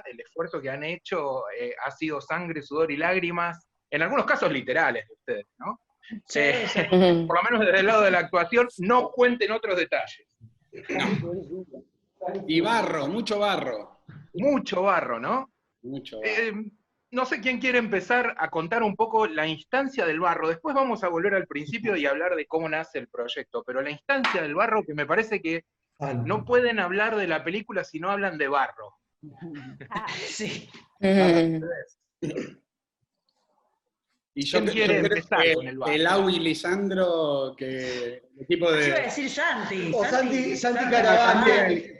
el esfuerzo que han hecho ha sido sangre, sudor y lágrimas, en algunos casos literales de ustedes, ¿no? Sí, sí. Por lo menos desde el lado de la actuación, no cuenten otros detalles. Y barro, mucho barro. Mucho barro, ¿no? Mucho barro. No sé quién quiere empezar a contar un poco la instancia del barro. Después vamos a volver al principio y hablar de cómo nace el proyecto. Pero la instancia del barro, que me parece que no pueden hablar de la película si no hablan de barro. Sí. Y yo ¿Quién quiere creo empezar que con el barro? Lau y Lisandro, que el tipo Yo iba a de... decir Santi. O Santi Caravante, Ahí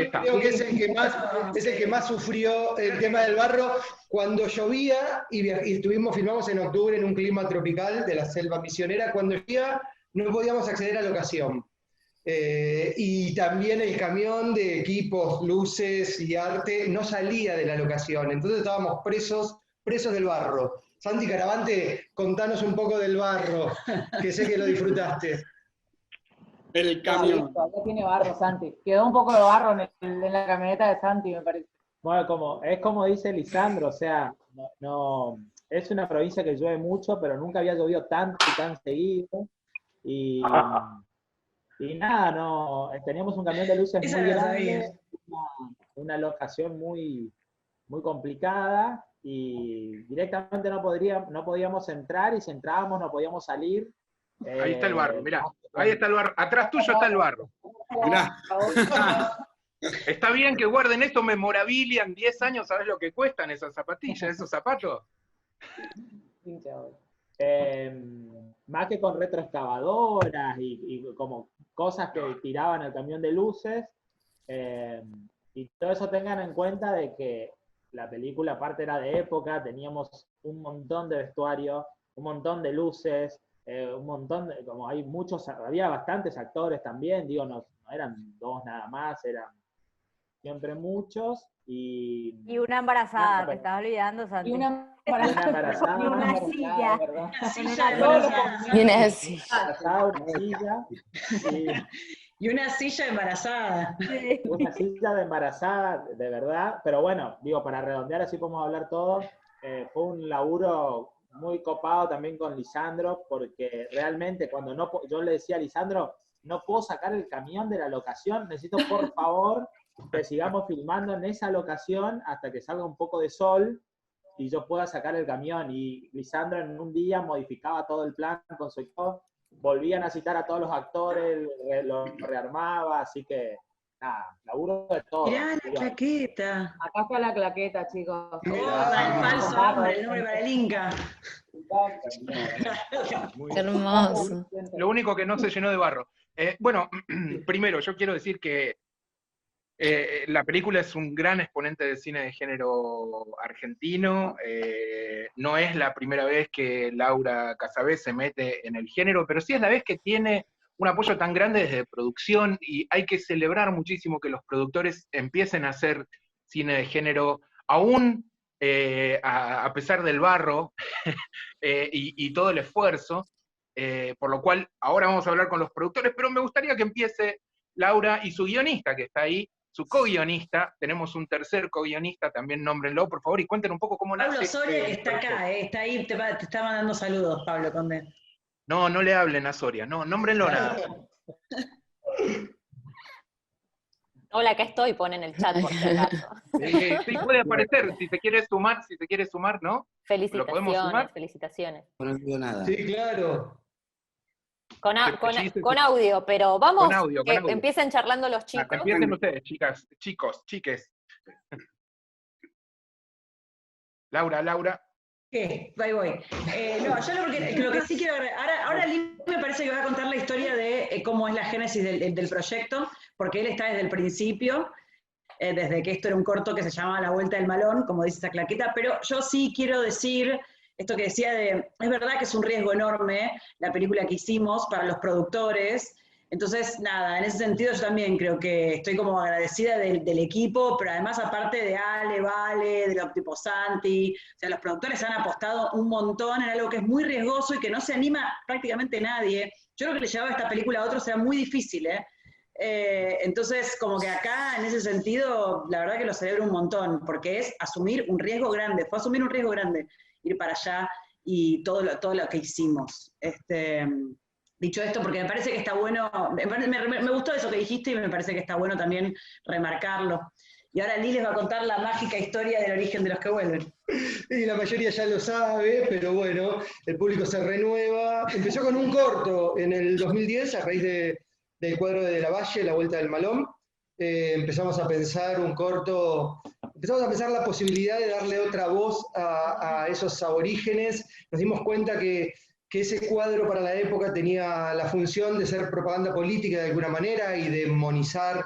está. creo que es el que más sufrió el tema del barro. Cuando llovía, y filmamos en octubre en un clima tropical de la selva misionera, cuando llovía no podíamos acceder a locación. Y también el camión de equipos, luces y arte no salía de la locación, entonces estábamos presos del barro. Santi Caravante, contanos un poco del barro, que sé que lo disfrutaste. El camión. Todavía tiene barro, Santi. Quedó un poco de barro en la camioneta de Santi, me parece. Bueno, es como dice Lisandro, o sea, no, es una provincia que llueve mucho, pero nunca había llovido tanto y tan seguido. Y nada, teníamos un camión de luces Esa muy la grande, una locación muy, muy complicada, y directamente no podíamos entrar, y si entrábamos no podíamos salir. Ahí está el barro, mirá. Ahí está el barro. Atrás tuyo está el barro. Mirá. Está bien que guarden esto, memorabilia en 10 años, ¿sabes lo que cuestan esas zapatillas, esos zapatos? Más que con retroexcavadoras y como cosas que tiraban el camión de luces, y todo eso tengan en cuenta de que la película aparte era de época, teníamos un montón de vestuario, un montón de luces, un montón de, como había bastantes actores también, digo, no eran dos nada más, eran siempre muchos, y una embarazada, te estás olvidando, Santi. y una embarazada, Y una silla. Una silla de embarazada. Y una silla. una silla, Y una silla embarazada. Sí. una silla de embarazada, de verdad, pero bueno, digo, para redondear, así podemos hablar todos, fue un laburo muy copado también con Lisandro, porque realmente cuando yo le decía a Lisandro, no puedo sacar el camión de la locación, necesito por favor que sigamos filmando en esa locación hasta que salga un poco de sol y yo pueda sacar el camión. Y Lisandro en un día modificaba todo el plan con su equipo, volvían a citar a todos los actores, lo rearmaba, así que nada, laburo de todo. Mirá la claqueta. Acá está la claqueta, chicos. Oh, el falso nombre, el nombre para el Inca. Qué hermoso. Lo único que no se llenó de barro. Bueno, primero, yo quiero decir que la película es un gran exponente del cine de género argentino. No es la primera vez que Laura Casabé se mete en el género, pero sí es la vez que tiene un apoyo tan grande desde producción, y hay que celebrar muchísimo que los productores empiecen a hacer cine de género, aún a pesar del barro y todo el esfuerzo, por lo cual ahora vamos a hablar con los productores, pero me gustaría que empiece Laura y su guionista, que está ahí, su co-guionista. Tenemos un tercer co-guionista, también nómbrenlo, por favor, y cuenten un poco cómo nace. Pablo Soria, que está acá, está ahí, te está mandando saludos, Pablo Conde. No, no le hablen a Soria, no, nómbrenlo nada. Hola, acá estoy, pon en el chat por si acaso. Sí, puede aparecer, si se quiere sumar, ¿no? ¿Lo podemos sumar? Felicitaciones. No olvido nada. Sí, claro. Con audio, pero vamos, Con audio. empiecen charlando los chicos. Empiecen ustedes, chiques. Laura. ¿Qué? Ahí voy. No, yo lo que sí quiero... Ahora Lin me parece que va a contar la historia de cómo es la génesis del proyecto, porque él está desde el principio, desde que esto era un corto que se llamaba La Vuelta del Malón, como dice esa claqueta, pero yo sí quiero decir esto que decía es verdad que es un riesgo enorme la película que hicimos para los productores. Entonces, nada, en ese sentido yo también creo que estoy como agradecida del equipo, pero además aparte de Ale, Vale, de los tipo Santi, o sea, los productores han apostado un montón en algo que es muy riesgoso y que no se anima prácticamente nadie. Yo creo que le llevaba esta película a otros era muy difícil, Entonces, como que acá, en ese sentido, la verdad que lo celebro un montón, porque es asumir un riesgo grande, fue asumir un riesgo grande ir para allá y todo lo que hicimos. Dicho esto, porque me parece que está bueno, me gustó eso que dijiste y me parece que está bueno también remarcarlo. Y ahora Lee les va a contar la mágica historia del origen de los que vuelven. Y la mayoría ya lo sabe, pero bueno, el público se renueva. Empezó con un corto en el 2010, a raíz del cuadro de La Valle, La Vuelta del Malón. Empezamos a pensar un corto, empezamos a pensar la posibilidad de darle otra voz a esos aborígenes. Nos dimos cuenta que ese cuadro para la época tenía la función de ser propaganda política de alguna manera y demonizar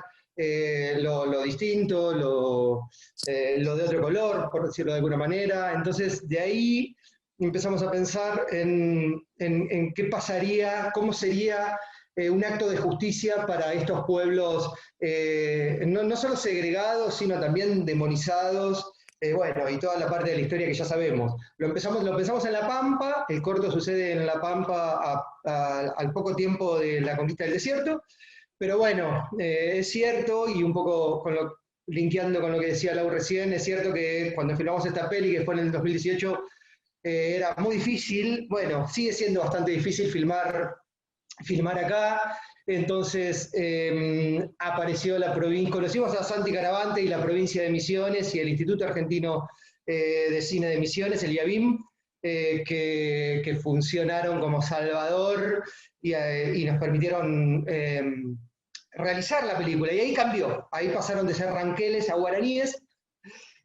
lo distinto, lo de otro color, por decirlo de alguna manera. Entonces, de ahí empezamos a pensar en qué pasaría, cómo sería un acto de justicia para estos pueblos, no solo segregados, sino también demonizados, bueno, y toda la parte de la historia que ya sabemos. Lo empezamos en La Pampa, el corto sucede en La Pampa al poco tiempo de la conquista del desierto, pero bueno, es cierto, y un poco linkeando con lo que decía Lau recién, es cierto que cuando filmamos esta peli, que fue en el 2018, era muy difícil, bueno, sigue siendo bastante difícil filmar acá. Entonces apareció la provincia, conocimos a Santi Caravante y la provincia de Misiones y el Instituto Argentino de Cine de Misiones, el IABIM, que funcionaron como salvador y nos permitieron realizar la película. Y ahí cambió, ahí pasaron de ser ranqueles a guaraníes,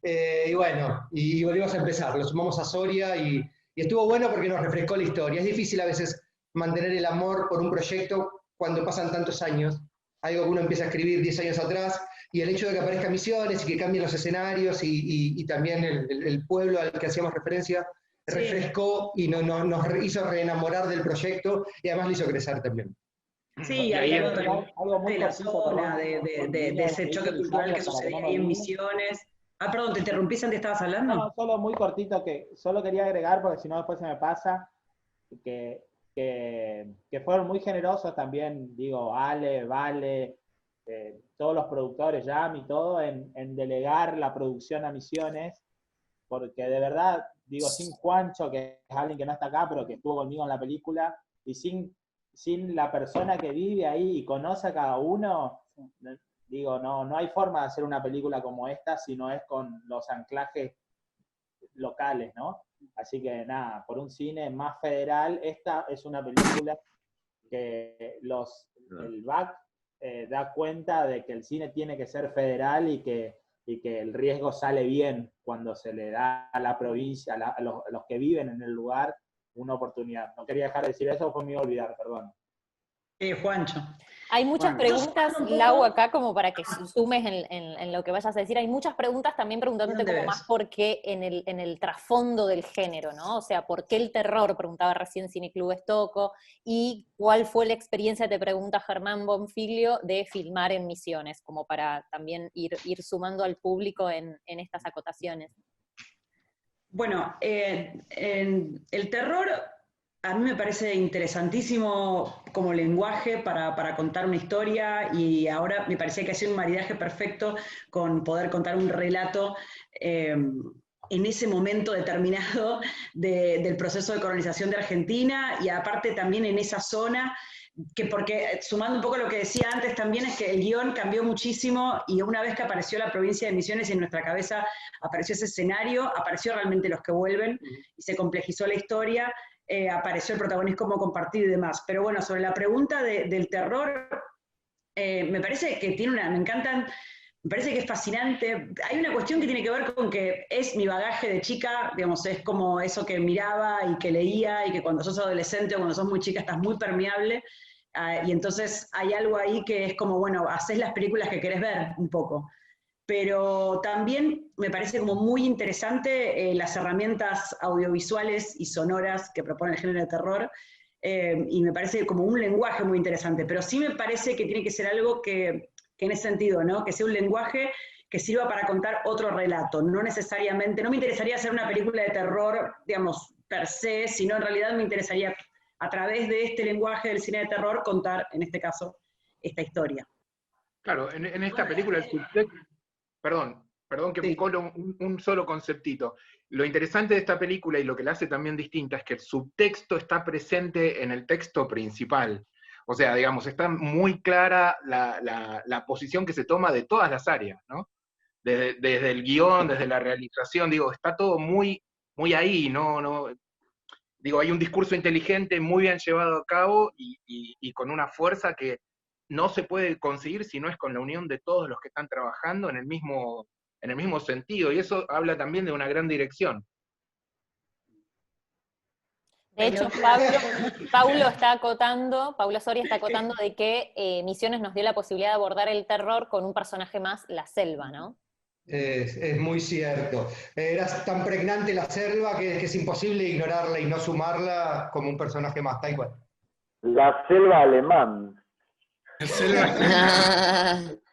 y bueno, y volvimos a empezar, lo sumamos a Soria y estuvo bueno porque nos refrescó la historia. Es difícil a veces mantener el amor por un proyecto cuando pasan tantos años, algo que uno empieza a escribir 10 años atrás, y el hecho de que aparezca Misiones y que cambien los escenarios y también el pueblo al que hacíamos referencia, refrescó y nos hizo reenamorar del proyecto y además lo hizo crecer también. Sí, hay algo muy de la zona, de ese choque cultural que sucedía ahí en Misiones. Ah, perdón, te interrumpí, Santi, ¿estabas hablando? No, solo muy cortito, que solo quería agregar, porque si no después se me pasa, que fueron muy generosos también, digo, Ale, Vale, todos los productores, Jam y todo, en delegar la producción a Misiones, porque de verdad, digo, sin Juancho, que es alguien que no está acá, pero que estuvo conmigo en la película, y sin la persona que vive ahí y conoce a cada uno, digo, no hay forma de hacer una película como esta si no es con los anclajes locales, ¿no? Así que nada, por un cine más federal, esta es una película que el BAC da cuenta de que el cine tiene que ser federal y que el riesgo sale bien cuando se le da a la provincia, a los que viven en el lugar, una oportunidad. No quería dejar de decir eso, fue mío olvidar, perdón. Juancho. Hay muchas preguntas, Lau, acá como para que sumes en lo que vayas a decir. Hay muchas preguntas también preguntándote como más por qué en el trasfondo del género, ¿no? O sea, ¿por qué el terror? Preguntaba recién Cineclub Estoco. ¿Y cuál fue la experiencia, te pregunta Germán Bonfiglio, de filmar en Misiones? Como para también ir sumando al público en estas acotaciones. Bueno, el terror a mí me parece interesantísimo como lenguaje para contar una historia, y ahora me parecía que hacía un maridaje perfecto con poder contar un relato en ese momento determinado del proceso de colonización de Argentina, y aparte también en esa zona, porque sumando un poco lo que decía antes también, es que el guión cambió muchísimo, y una vez que apareció la provincia de Misiones y en nuestra cabeza apareció ese escenario, apareció realmente Los que vuelven, y se complejizó la historia. Apareció el protagonismo compartido y demás. Pero bueno, sobre la pregunta del terror, me parece que me parece que es fascinante. Hay una cuestión que tiene que ver con que es mi bagaje de chica, digamos, es como eso que miraba y que leía, y que cuando sos adolescente o cuando sos muy chica estás muy permeable, y entonces hay algo ahí que es como, bueno, haces las películas que querés ver un poco. Pero también me parece como muy interesante las herramientas audiovisuales y sonoras que propone el género de terror, y me parece como un lenguaje muy interesante, pero sí me parece que tiene que ser algo que en ese sentido, ¿no? Que sea un lenguaje que sirva para contar otro relato, no necesariamente, no me interesaría hacer una película de terror, digamos, per se, sino en realidad me interesaría a través de este lenguaje del cine de terror contar, en este caso, esta historia. Claro, en esta película el subtexto, perdón que Sí. colo un solo conceptito. Lo interesante de esta película y lo que la hace también distinta es que el subtexto está presente en el texto principal. O sea, digamos, está muy clara la posición que se toma de todas las áreas, ¿no? Desde el guión, desde la realización, digo, está todo muy, muy ahí, ¿no? Digo, hay un discurso inteligente muy bien llevado a cabo y con una fuerza que no se puede conseguir si no es con la unión de todos los que están trabajando en el mismo sentido. Y eso habla también de una gran dirección. De hecho, Paulo Soria está acotando de que Misiones nos dio la posibilidad de abordar el terror con un personaje más, la selva, ¿no? Es muy cierto. Era tan pregnante la selva que es imposible ignorarla y no sumarla como un personaje más, tal cual. La selva alemán.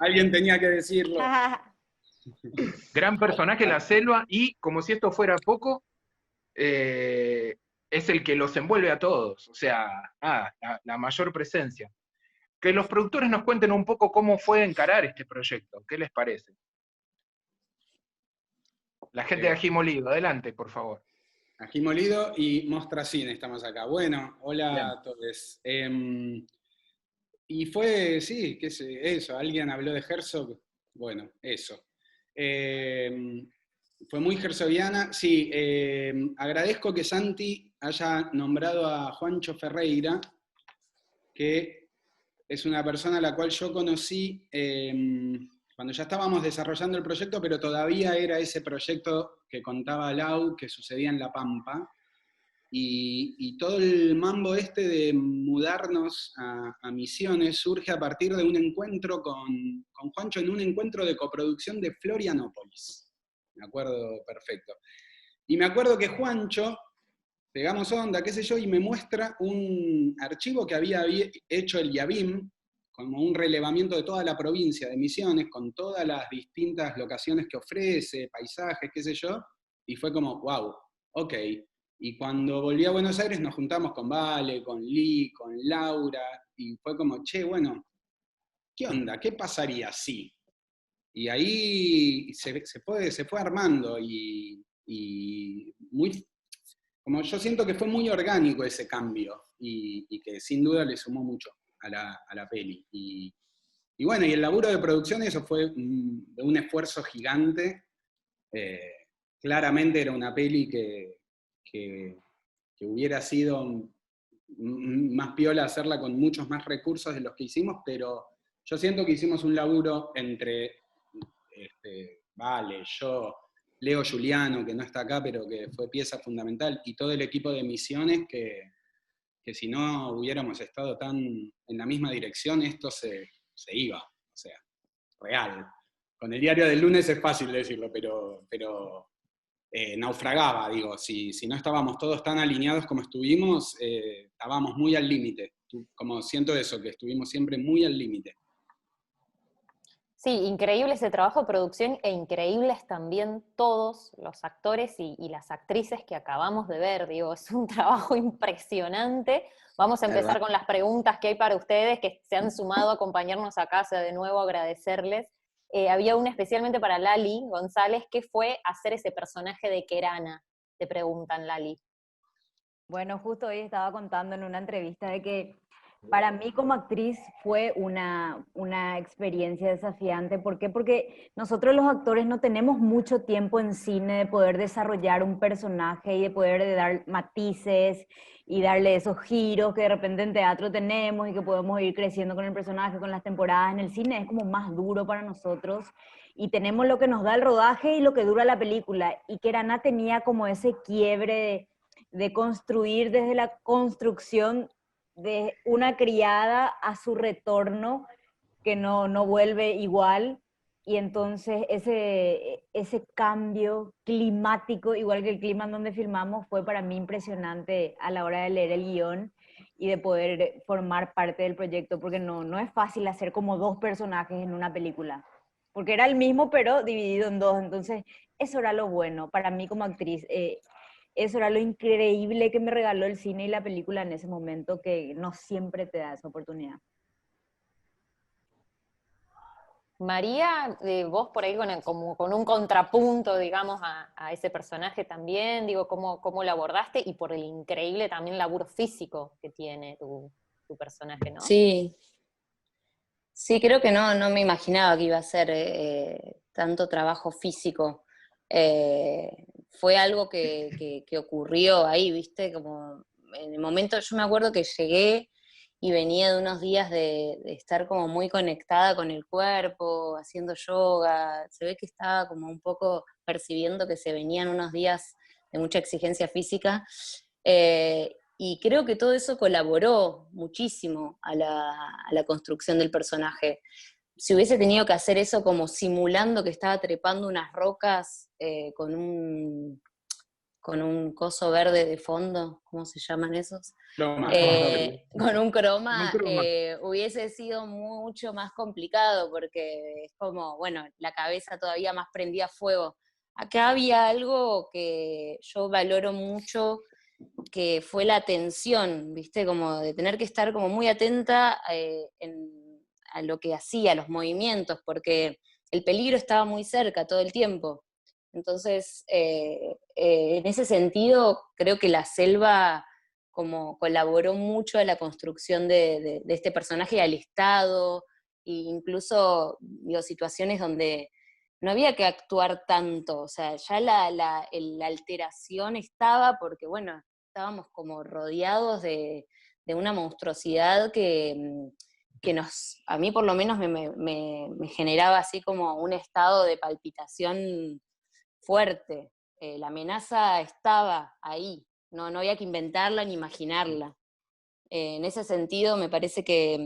Alguien tenía que decirlo. Gran personaje la selva y, como si esto fuera poco, es el que los envuelve a todos. O sea, la mayor presencia. Que los productores nos cuenten un poco cómo fue encarar este proyecto. ¿Qué les parece? La gente de Ají Molido, adelante, por favor. Ají Molido y Mostracine estamos acá. Bueno, hola Bien. a todos. Y fue, sí, qué sé, eso, alguien habló de Herzog, bueno, eso. Fue muy herzogiana. Sí, agradezco que Santi haya nombrado a Juancho Ferreira, que es una persona a la cual yo conocí cuando ya estábamos desarrollando el proyecto, pero todavía era ese proyecto que contaba Lau, que sucedía en La Pampa, y todo el mambo este de mudarnos a Misiones surge a partir de un encuentro con Juancho, en un encuentro de coproducción de Florianópolis. Me acuerdo perfecto. Y me acuerdo que Juancho, pegamos onda, qué sé yo, y me muestra un archivo que había hecho el IABIM, como un relevamiento de toda la provincia de Misiones, con todas las distintas locaciones que ofrece, paisajes, qué sé yo, y fue como, wow, ok. Y cuando volví a Buenos Aires nos juntamos con Vale, con Lee, con Laura, y fue como, che, bueno, ¿qué onda? ¿Qué pasaría si? Y ahí se fue armando, y muy, como yo siento que fue muy orgánico ese cambio, y que sin duda le sumó mucho a la peli. Y bueno, y el laburo de producción, eso fue de un esfuerzo gigante. Claramente era una peli que hubiera sido más piola hacerla con muchos más recursos de los que hicimos, pero yo siento que hicimos un laburo entre Vale, yo, Leo Giuliano, que no está acá, pero que fue pieza fundamental, y todo el equipo de Misiones, que si no hubiéramos estado tan en la misma dirección, esto se iba, o sea, real. Con el diario del lunes es fácil decirlo, pero naufragaba, digo, si no estábamos todos tan alineados como estuvimos, estábamos muy al límite, como siento eso, que estuvimos siempre muy al límite. Sí, increíble ese trabajo de producción e increíbles también todos los actores y las actrices que acabamos de ver, digo, es un trabajo impresionante. Vamos a empezar con las preguntas que hay para ustedes que se han sumado a acompañarnos acá, o sea, de nuevo agradecerles. Había una especialmente para Lali González, ¿qué fue hacer ese personaje de Kerana? Te preguntan, Lali. Bueno, justo hoy estaba contando en una entrevista de que para mí como actriz fue una experiencia desafiante. ¿Por qué? Porque nosotros los actores no tenemos mucho tiempo en cine de poder desarrollar un personaje y de poder dar matices y darle esos giros que de repente en teatro tenemos y que podemos ir creciendo con el personaje, con las temporadas. En el cine es como más duro para nosotros y tenemos lo que nos da el rodaje y lo que dura la película. Y Kerana tenía como ese quiebre de construir desde la construcción de una criada a su retorno, que no vuelve igual, y entonces ese cambio climático, igual que el clima en donde filmamos, fue para mí impresionante a la hora de leer el guión y de poder formar parte del proyecto, porque no es fácil hacer como dos personajes en una película, porque era el mismo pero dividido en dos, entonces eso era lo bueno para mí como actriz. Eso era lo increíble que me regaló el cine y la película en ese momento, que no siempre te da esa oportunidad. María, vos por ahí como con un contrapunto, digamos, a ese personaje también, digo, ¿cómo lo abordaste? Y por el increíble también laburo físico que tiene tu personaje, ¿no? Sí, sí, creo que no me imaginaba que iba a ser tanto trabajo físico. Fue algo que ocurrió ahí, ¿viste? Como en el momento, yo me acuerdo que llegué y venía de unos días de estar como muy conectada con el cuerpo, haciendo yoga. Se ve que estaba como un poco percibiendo que se venían unos días de mucha exigencia física. Y creo que todo eso colaboró muchísimo a la construcción del personaje. Si hubiese tenido que hacer eso como simulando que estaba trepando unas rocas con un coso verde de fondo, ¿cómo se llaman esos? Con un croma, hubiese sido mucho más complicado, porque es como, bueno, la cabeza todavía más prendida a fuego. Acá había algo que yo valoro mucho, que fue la atención, ¿viste? Como de tener que estar como muy atenta a lo que hacía, a los movimientos, porque el peligro estaba muy cerca todo el tiempo. Entonces, en ese sentido, creo que la selva como colaboró mucho a la construcción de este personaje, al estado, e incluso, digo, situaciones donde no había que actuar tanto, o sea, ya la alteración estaba porque, bueno, estábamos como rodeados de una monstruosidad que a mí por lo menos me generaba así como un estado de palpitación fuerte. La amenaza estaba ahí, no había que inventarla ni imaginarla. En ese sentido me parece que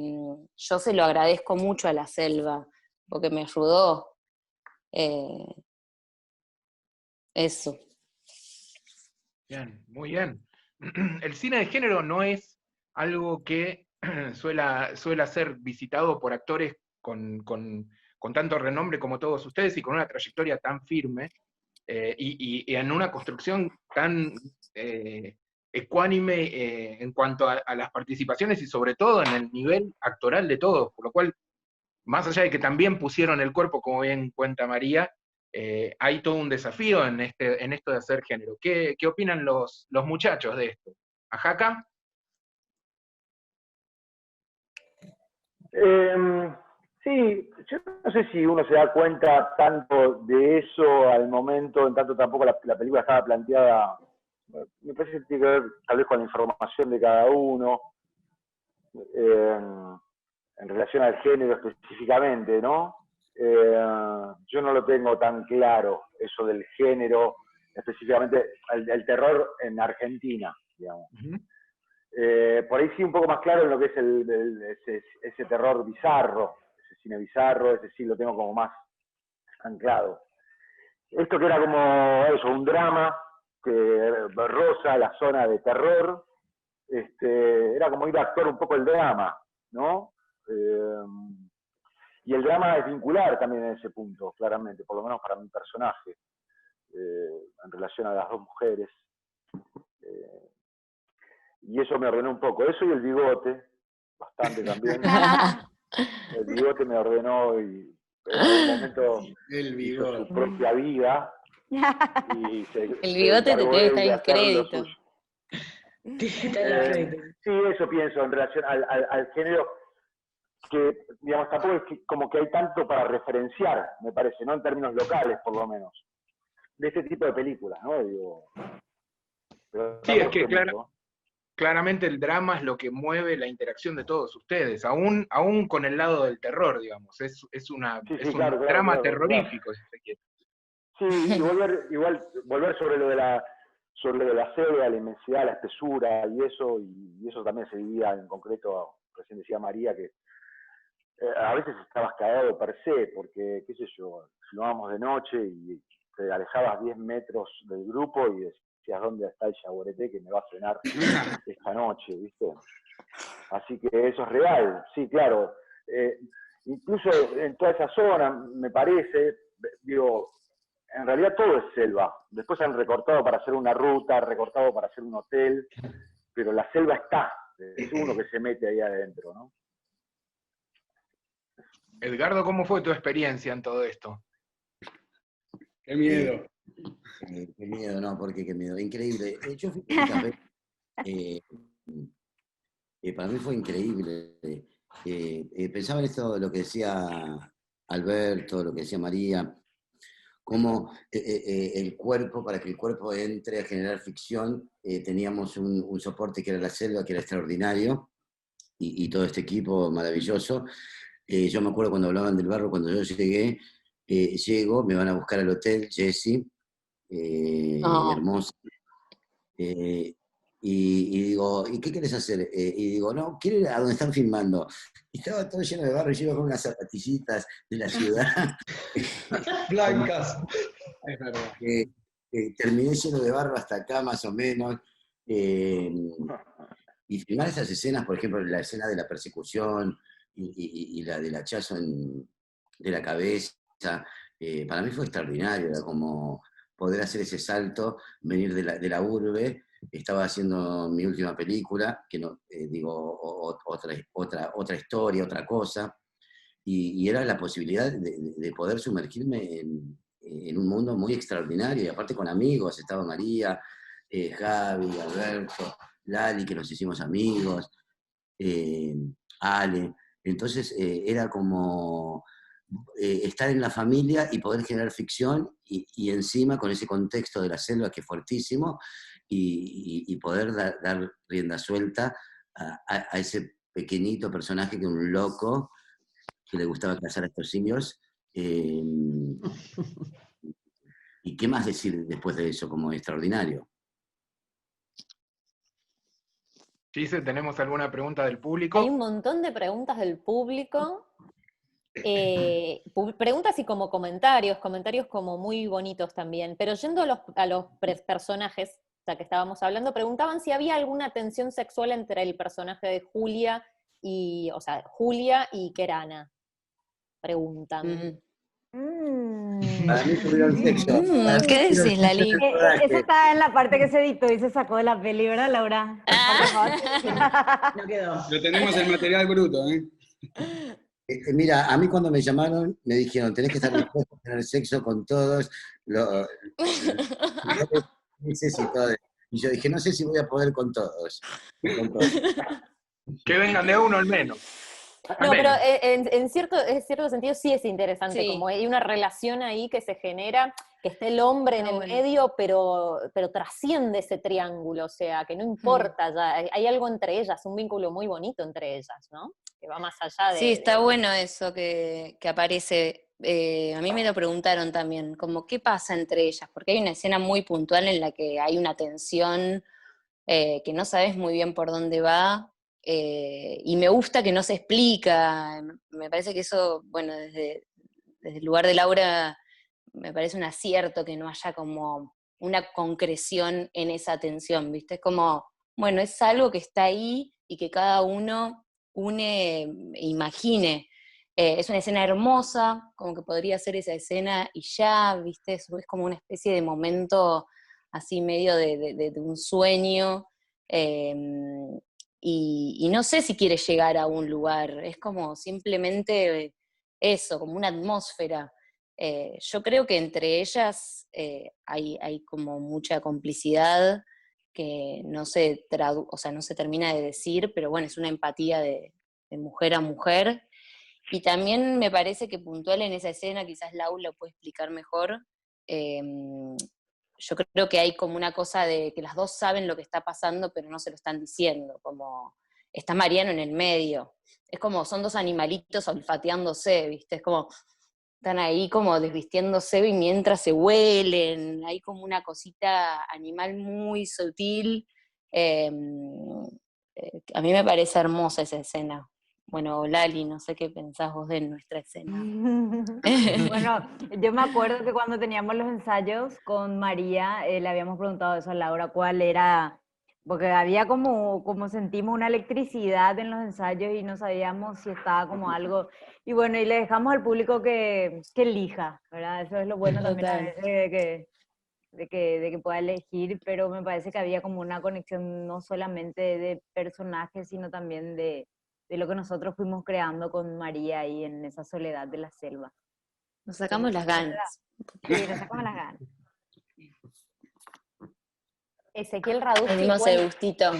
yo se lo agradezco mucho a la selva, porque me ayudó eso. Bien, muy bien. El cine de género no es algo que suela ser visitado por actores con tanto renombre como todos ustedes y con una trayectoria tan firme y en una construcción tan ecuánime en cuanto a las participaciones y sobre todo en el nivel actoral de todos, por lo cual, más allá de que también pusieron el cuerpo, como bien cuenta María, hay todo un desafío en esto de hacer género. ¿Qué opinan los muchachos de esto? ¿A Jaca? Sí, yo no sé si uno se da cuenta tanto de eso al momento, en tanto tampoco la película estaba planteada, me parece que tiene que ver tal vez con la información de cada uno, en relación al género específicamente, ¿no? Yo no lo tengo tan claro, eso del género, específicamente el terror en Argentina, digamos. Por ahí sí un poco más claro en lo que es ese terror bizarro, ese cine bizarro, ese sí lo tengo como más anclado. Esto que era como eso, un drama que roza la zona de terror, era como ir a actuar un poco el drama, ¿no? Y el drama es vincular también en ese punto, claramente, por lo menos para mi personaje, en relación a las dos mujeres. Y eso me ordenó un poco. Eso y el bigote, bastante también. El bigote me ordenó y en algún momento hizo su propia vida. Y el bigote te debe estar en crédito. Sí, eso pienso en relación al género, que digamos tampoco es que, como que hay tanto para referenciar, me parece, ¿no? En términos locales, por lo menos, de este tipo de películas, ¿no? Digo, sí, es que claramente el drama es lo que mueve la interacción de todos ustedes, aún con el lado del terror, digamos, es un drama terrorífico, si se quiere. Sí, y volver sobre lo de la selva, la inmensidad, la espesura y eso también se vivía en concreto, recién decía María, que a veces estabas cagado per se, porque, qué sé yo, filmábamos de noche y te alejabas 10 metros del grupo y decías, ¿dónde está el yaguareté que me va a cenar esta noche? ¿Viste? Así que eso es real, sí, claro. Incluso en toda esa zona, me parece, digo, en realidad todo es selva. Después han recortado para hacer una ruta, recortado para hacer un hotel, pero la selva está, es uno que se mete ahí adentro, ¿no? Edgardo, ¿cómo fue tu experiencia en todo esto? Qué miedo. Qué miedo, no, porque qué miedo. Increíble. Yo fui muchas veces, para mí fue increíble. Pensaba en esto, lo que decía Alberto, lo que decía María, cómo el cuerpo, para que el cuerpo entre a generar ficción, teníamos un soporte que era la selva, que era extraordinario, y todo este equipo maravilloso. Yo me acuerdo cuando hablaban del barro, cuando yo llegué, llego, me van a buscar al hotel, Jessie, hermosa, y digo, ¿y qué querés hacer? Y digo, no, quiero ir a donde están filmando. Y estaba todo lleno de barro, y yo iba con unas zapatillitas de la ciudad. Blancas. Es verdad. Terminé lleno de barro hasta acá, más o menos. Y filmar esas escenas, por ejemplo, la escena de la persecución y la del hachazo de la cabeza, para mí fue extraordinario, era como poder hacer ese salto, venir de la urbe. Estaba haciendo mi última película, que no, otra historia, otra cosa, y era la posibilidad de poder sumergirme en un mundo muy extraordinario, y aparte con amigos, estaba María, Javi, Alberto, Lali, que nos hicimos amigos, Ale. Entonces era como estar en la familia y poder generar ficción, y encima con ese contexto de la selva que es fuertísimo, y poder dar rienda suelta a ese pequeñito personaje que es un loco, que le gustaba cazar a estos simios. ¿Y qué más decir después de eso como extraordinario? Gise, ¿tenemos alguna pregunta del público? Hay un montón de preguntas del público. Preguntas y como comentarios como muy bonitos también. Pero yendo a los personajes, ya que estábamos hablando, preguntaban si había alguna tensión sexual entre el personaje de Julia y Kerana. Preguntan. Para mí tuvieron sexo. ¿Qué decís, Lali? Esa está en la parte que se editó y se sacó de la peli, ¿verdad, Laura? No quedó. Pero tenemos el material bruto, ¿eh? Mira, a mí cuando me llamaron me dijeron, tenés que estar dispuesto a tener sexo con todos los y todo. Y yo dije, no sé si voy a poder con todos. Que vengan de uno al menos. No, pero en cierto sentido sí es interesante, Sí. como hay una relación ahí que se genera, que esté el hombre en el medio, pero trasciende ese triángulo, o sea, que no importa ya, hay algo entre ellas, un vínculo muy bonito entre ellas, ¿no? Que va más allá de... Sí, está bueno eso que aparece. A mí me lo preguntaron también, como qué pasa entre ellas, porque hay una escena muy puntual en la que hay una tensión que no sabes muy bien por dónde va, y me gusta que no se explica. Me parece que eso, bueno, desde el lugar de Laura, me parece un acierto que no haya como una concreción en esa tensión, ¿viste? Es como, bueno, es algo que está ahí y que cada uno imagine. Es una escena hermosa, como que podría ser esa escena y ya, ¿viste? Es como una especie de momento así medio de un sueño, y no sé si quiere llegar a un lugar, es como simplemente eso, como una atmósfera. Yo creo que entre ellas hay como mucha complicidad que no se no se termina de decir, pero bueno, es una empatía de mujer a mujer. Y también me parece que puntual en esa escena, quizás Lau lo puede explicar mejor, yo creo que hay como una cosa de que las dos saben lo que está pasando, pero no se lo están diciendo, como está Mariano en el medio. Es como son dos animalitos olfateándose, ¿viste? Es como están ahí como desvistiéndose y mientras se huelen, hay como una cosita animal muy sutil. A mí me parece hermosa esa escena. Bueno, Lali, no sé qué pensás vos de nuestra escena. Bueno, yo me acuerdo que cuando teníamos los ensayos con María, le habíamos preguntado eso a Laura, cuál era, porque había como sentimos una electricidad en los ensayos y no sabíamos si estaba como algo, y bueno, y le dejamos al público que elija, ¿verdad? Eso es lo bueno también a veces de que pueda elegir, pero me parece que había como una conexión no solamente de personajes, sino también de de lo que nosotros fuimos creando con María ahí en esa soledad de la selva. Nos sacamos las ganas. Sí, nos sacamos las ganas. Ezequiel Radusky Venimos el gustito.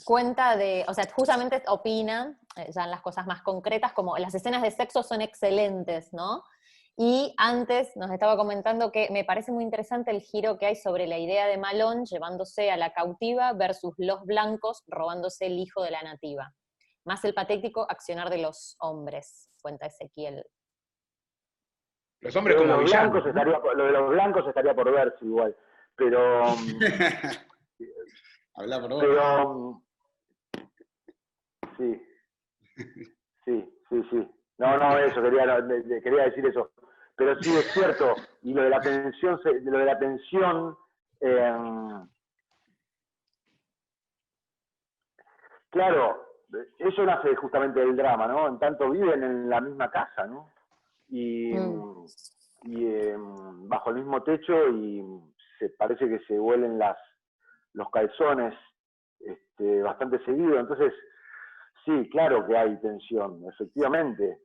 cuenta de, o sea, justamente opina, ya en las cosas más concretas, como las escenas de sexo son excelentes, ¿no? Y antes nos estaba comentando que me parece muy interesante el giro que hay sobre la idea de Malón llevándose a la cautiva versus los blancos robándose el hijo de la nativa. Más el patético accionar de los hombres, cuenta Ezequiel. Los hombres como villanos. Lo de los blancos estaría por verse igual, pero... Habla por vos. Pero... Sí. No, eso, quería decir eso. Pero sí es cierto, y lo de la tensión, claro, eso nace justamente del drama, ¿no? En tanto viven en la misma casa, ¿no? Y bajo el mismo techo, y se parece que se huelen los calzones bastante seguido. Entonces, sí, claro que hay tensión, efectivamente,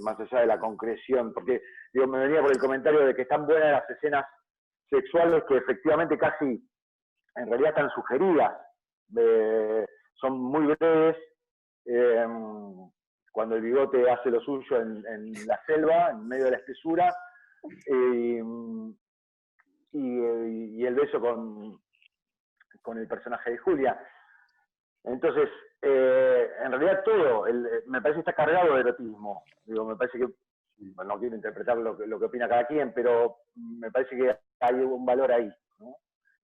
más allá de la concreción, porque digo, me venía por el comentario de que están buenas las escenas sexuales que efectivamente casi, en realidad están sugeridas, son muy breves, cuando el bigote hace lo suyo en la selva, en medio de la espesura, y el beso con el personaje de Julia. Entonces, en realidad todo, me parece que está cargado de erotismo. Digo, me parece que, bueno, no quiero interpretar lo que opina cada quien, pero me parece que hay un valor ahí, ¿no?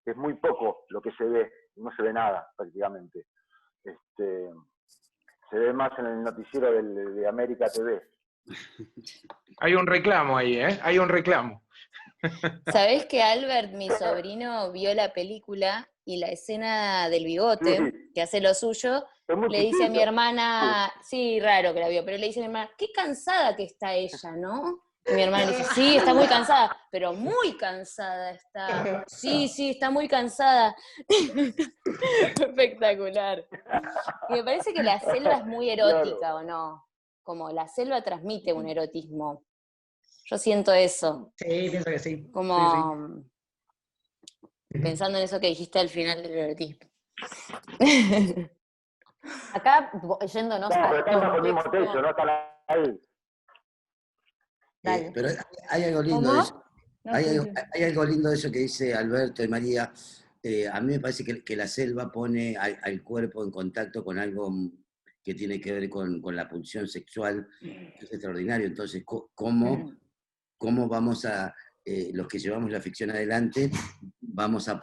Es muy poco lo que se ve, no se ve nada prácticamente. Se ve más en el noticiero de América TV. Hay un reclamo ahí, ¿eh? Hay un reclamo. ¿Sabés que Albert, mi sobrino, vio la película y la escena del bigote, que hace lo suyo, le dice a mi hermana, sí, raro que la vio, pero le dice a mi hermana, qué cansada que está ella, ¿no? Y mi hermana le dice, sí, está muy cansada, pero muy cansada está. Sí, está muy cansada. Espectacular. Y me parece que la selva es muy erótica, claro. ¿O no? Como la selva transmite un erotismo. Yo siento eso. Sí, pienso que sí. Como pensando en eso que dijiste al final del erotismo. Acá, yéndonos pero están bajo el mismo techo, no están ahí. Pero hay algo lindo de eso. Hay algo lindo de eso que dice Alberto y María. A mí me parece que la selva pone al cuerpo en contacto con algo que tiene que ver con la pulsión sexual, que es extraordinario. Entonces, ¿cómo vamos a, los que llevamos la ficción adelante, vamos a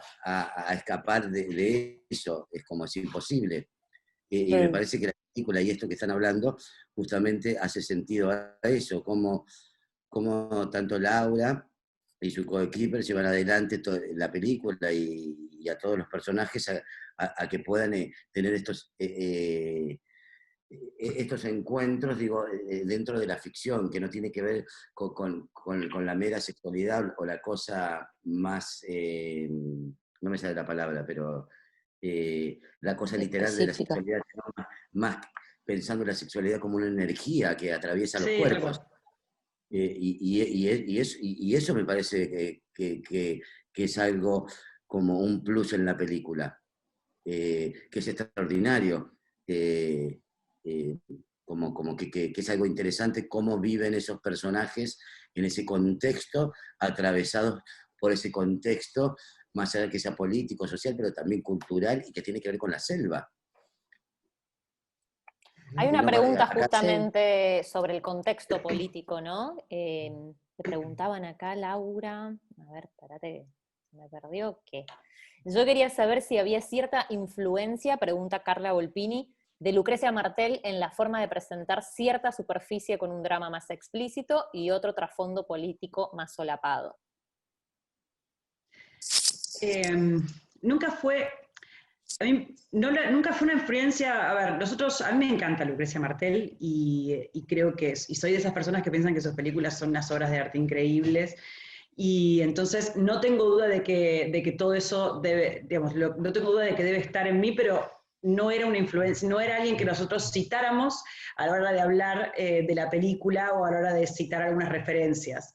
escapar de eso? Es como es imposible. Y me parece que la película y esto que están hablando justamente hace sentido a eso, como tanto Laura y su coequiper llevan adelante la película y a todos los personajes a que puedan tener estos encuentros, digo, dentro de la ficción, que no tiene que ver con la mera sexualidad o la cosa más, no me sale la palabra, pero la cosa literal de la sexualidad, más pensando en la sexualidad como una energía que atraviesa los cuerpos. Y eso me parece que es algo como un plus en la película, que es extraordinario, como que es algo interesante cómo viven esos personajes en ese contexto, atravesados por ese contexto, más allá de que sea político, social, pero también cultural y que tiene que ver con la selva. Hay una pregunta justamente sobre el contexto político, ¿no? Te preguntaban acá, Laura, a ver, espérate, me perdió, ¿qué? Yo quería saber si había cierta influencia, pregunta Carla Volpini, de Lucrecia Martel en la forma de presentar cierta superficie con un drama más explícito y otro trasfondo político más solapado. Nunca fue una influencia. A ver, a mí me encanta Lucrecia Martel y creo que y soy de esas personas que piensan que sus películas son unas obras de arte increíbles, y entonces no tengo duda de que todo eso debe, digamos, no tengo duda de que debe estar en mí, pero no era una influencia, no era alguien que nosotros citáramos a la hora de hablar de la película o a la hora de citar algunas referencias.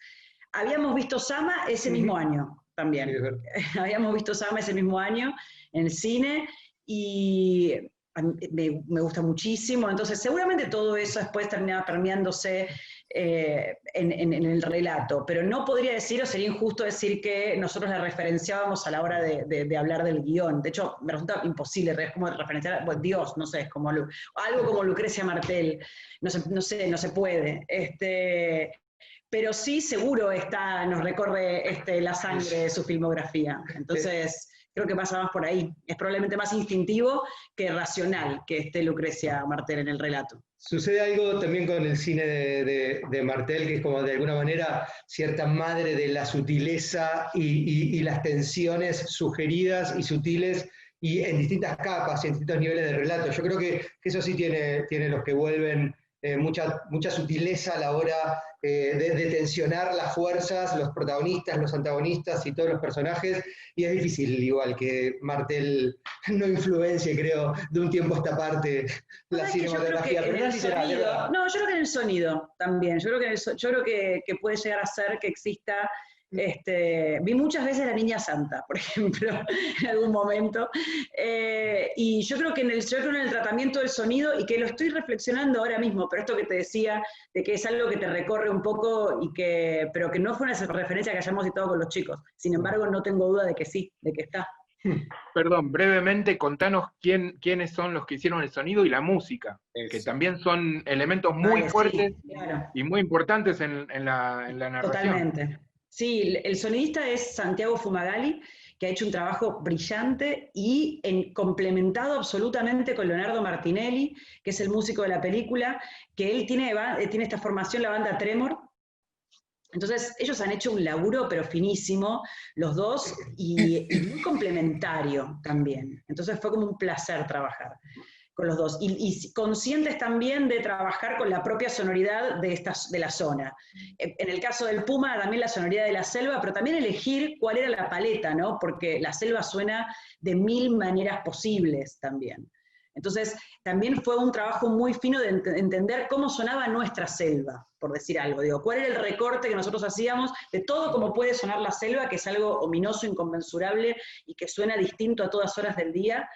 Habíamos visto Sama ese mismo año también. Sí, habíamos visto Sama ese mismo año en el cine y me gusta muchísimo. Entonces seguramente todo eso después terminaba permeándose en el relato, pero no podría decir, o sería injusto decir que nosotros la referenciábamos a la hora de hablar del guión. De hecho, me resulta imposible, es como referenciar, bueno, Dios, no sé, es como algo como Lucrecia Martel, no se puede. Pero sí, seguro nos recorre la sangre de su filmografía. Entonces, creo que pasa más por ahí. Es probablemente más instintivo que racional que esté Lucrecia Martel en el relato. Sucede algo también con el cine de Martel, que es como de alguna manera cierta madre de la sutileza y las tensiones sugeridas y sutiles y en distintas capas y en distintos niveles de relato. Yo creo que eso sí tiene los que vuelven mucha sutileza a la hora de tensionar las fuerzas, los protagonistas, los antagonistas y todos los personajes, y es difícil, igual que Martel no influencie, creo, de un tiempo a esta parte la cinematografía. Yo creo que en el sonido también, yo creo que puede llegar a ser que exista. Vi muchas veces La Niña Santa, por ejemplo, en algún momento, y yo creo que en el tratamiento del sonido, y que lo estoy reflexionando ahora mismo, pero esto que te decía, de que es algo que te recorre un poco, pero que no fue una referencia que hayamos citado con los chicos, sin embargo no tengo duda de que sí, de que está. Perdón, brevemente contanos quiénes son los que hicieron el sonido y la música, que también son elementos muy fuertes claro. y muy importantes en la narración. Totalmente. Sí, el sonidista es Santiago Fumagalli, que ha hecho un trabajo brillante y complementado absolutamente con Leonardo Martinelli, que es el músico de la película, que él tiene esta formación, la banda Tremor. Entonces, ellos han hecho un laburo, pero finísimo, los dos, y muy complementario también. Entonces fue como un placer trabajar con los dos, y conscientes también de trabajar con la propia sonoridad de la zona. En el caso del Puma, también la sonoridad de la selva, pero también elegir cuál era la paleta, ¿no? Porque la selva suena de 1000 maneras posibles también. Entonces, también fue un trabajo muy fino de entender cómo sonaba nuestra selva, por decir algo. Digo, cuál era el recorte que nosotros hacíamos de todo cómo puede sonar la selva, que es algo ominoso, inconmensurable, y que suena distinto a todas horas del día.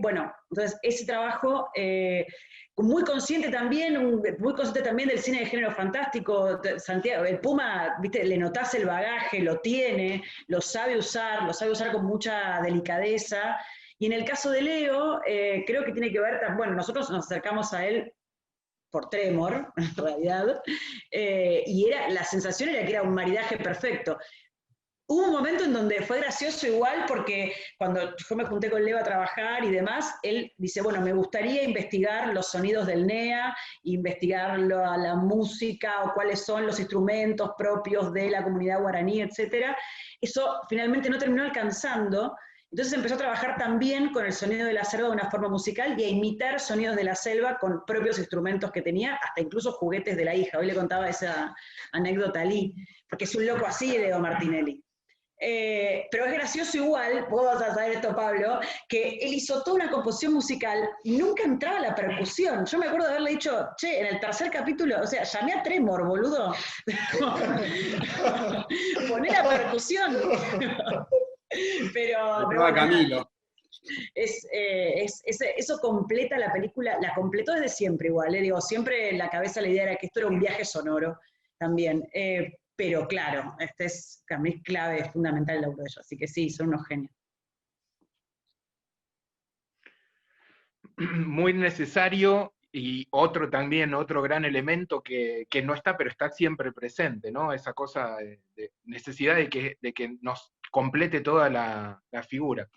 Bueno, entonces ese trabajo muy consciente también del cine de género fantástico. Santiago, el Puma, ¿viste? Le notás el bagaje, lo tiene, lo sabe usar con mucha delicadeza. Y en el caso de Leo, creo que tiene que ver, bueno, nosotros nos acercamos a él por Tremor, en realidad, y la sensación era que era un maridaje perfecto. Hubo un momento en donde fue gracioso igual, porque cuando yo me junté con Leo a trabajar y demás, él dice, bueno, me gustaría investigar los sonidos del NEA, investigar la música o cuáles son los instrumentos propios de la comunidad guaraní, etc. Eso finalmente no terminó alcanzando, entonces empezó a trabajar también con el sonido de la selva de una forma musical y a imitar sonidos de la selva con propios instrumentos que tenía, hasta incluso juguetes de la hija. Hoy le contaba esa anécdota a Lee, porque es un loco así, Leo Martinelli. Pero es gracioso igual, vos vas a saber esto, Pablo, que él hizo toda una composición musical y nunca entraba la percusión. Yo me acuerdo de haberle dicho, che, en el tercer capítulo, o sea, llamé a Tremor, boludo. Poné la percusión. Pero Camilo. Eso completa la película, la completó desde siempre igual, digo, siempre en la cabeza la idea era que esto era un viaje sonoro también. Pero claro, a mí es clave, es fundamental el laburo de ellos, así que sí, son unos genios. Muy necesario, y otro gran elemento que no está, pero está siempre presente, ¿no? Esa cosa de necesidad de que nos complete toda la figura.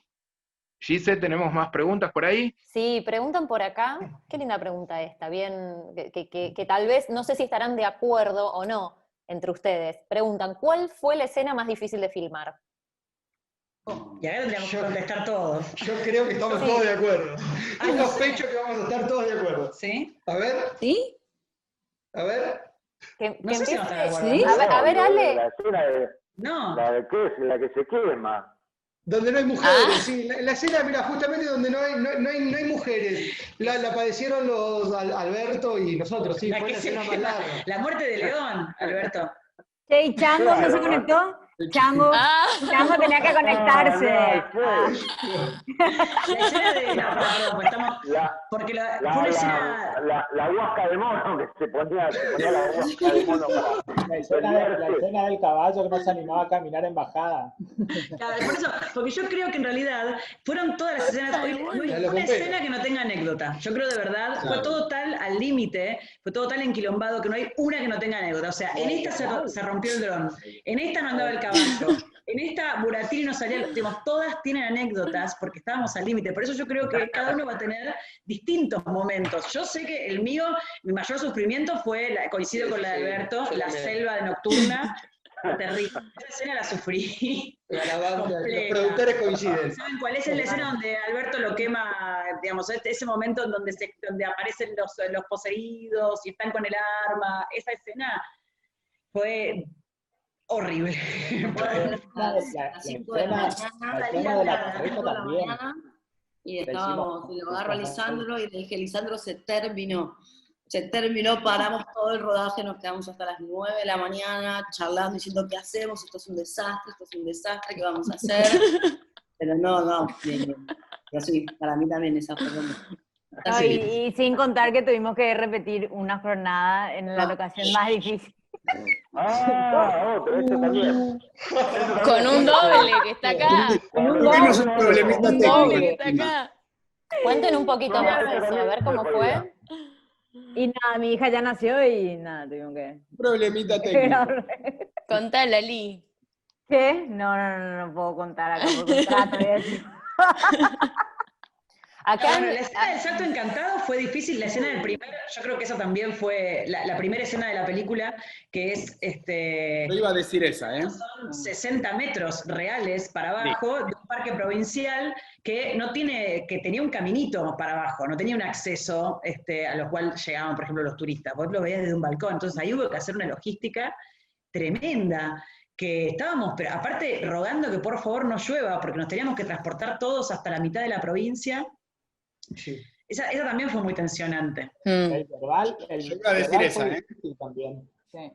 Gise, ¿tenemos más preguntas por ahí? Sí, preguntan por acá, qué linda pregunta esta, bien, que tal vez, no sé si estarán de acuerdo o no, entre ustedes. Preguntan, ¿cuál fue la escena más difícil de filmar? Y ahora tendríamos que contestar todos. Yo creo que estamos todos de acuerdo. Yo sospecho que vamos a estar todos de acuerdo. ¿Sí? A ver. ¿Sí? A ver. No sé si no está de acuerdo. ¿Sí? A ver, Ale. La escena No. La que se quema. Donde no hay mujeres, sí. La escena, mira, justamente donde no hay mujeres. La padecieron los Alberto y nosotros, sí, fue la escena más larga. La muerte de León, Alberto. ¿Y Chango no se conectó? Chango tenía que conectarse. La escena de... No, perdón, pues estamos... Porque fue una escena... La huasca de mono, que se ponía la huasca de mono para... La escena del caballo que no se animaba a caminar en bajada. Claro, por eso, porque yo creo que en realidad fueron todas las escenas, no hay una escena que no tenga anécdota. Yo creo de verdad, fue todo tal al límite, fue todo tal enquilombado que no hay una que no tenga anécdota. O sea, en esta se rompió el dron, en esta no andaba el caballo, en esta Buratini no salía, digamos, todas tienen anécdotas porque estábamos al límite. Por eso yo creo que cada uno va a tener distintos momentos. Yo sé que el mío, mi mayor sufrimiento fue, coincido con la de Alberto, la selva nocturna. Terrible. Esa escena la sufrí. Los productores coinciden. ¿Saben cuál es la escena donde Alberto lo quema? Digamos, ese momento en donde aparecen los poseídos y están con el arma. Esa escena fue horrible. La escena de la pareja también. Y estábamos, y lo agarro a Lisandro y le dije, Lisandro, se terminó, paramos todo el rodaje, nos quedamos hasta las 9 de la mañana charlando, diciendo qué hacemos, esto es un desastre, ¿qué vamos a hacer? Pero no, bien. Pero sí, para mí también esa fue como... Y sin contar que tuvimos que repetir una jornada en la locación más difícil. Pero eso también. Con un doble que está acá. Tuvimos un problemita doble que está acá. Cuenten un poquito más de eso, a ver cómo fue. Y nada, mi hija ya nació y nada, tuvimos que... Problemita técnico. Contala, Li. ¿Qué? No puedo contar acá por contrato. Acá, la escena del salto encantado fue difícil, la escena del primero, yo creo que eso también fue la primera escena de la película, que es... Yo iba a decir esa, Son 60 metros reales para abajo, de un parque provincial que tenía un caminito para abajo, no tenía un acceso a lo cual llegaban, por ejemplo, los turistas. Vos lo veías desde un balcón, entonces ahí hubo que hacer una logística tremenda, que estábamos, pero aparte rogando que por favor no llueva, porque nos teníamos que transportar todos hasta la mitad de la provincia. Sí. Esa también fue muy tensionante. El verbal, yo iba a decir esa, también. Sí.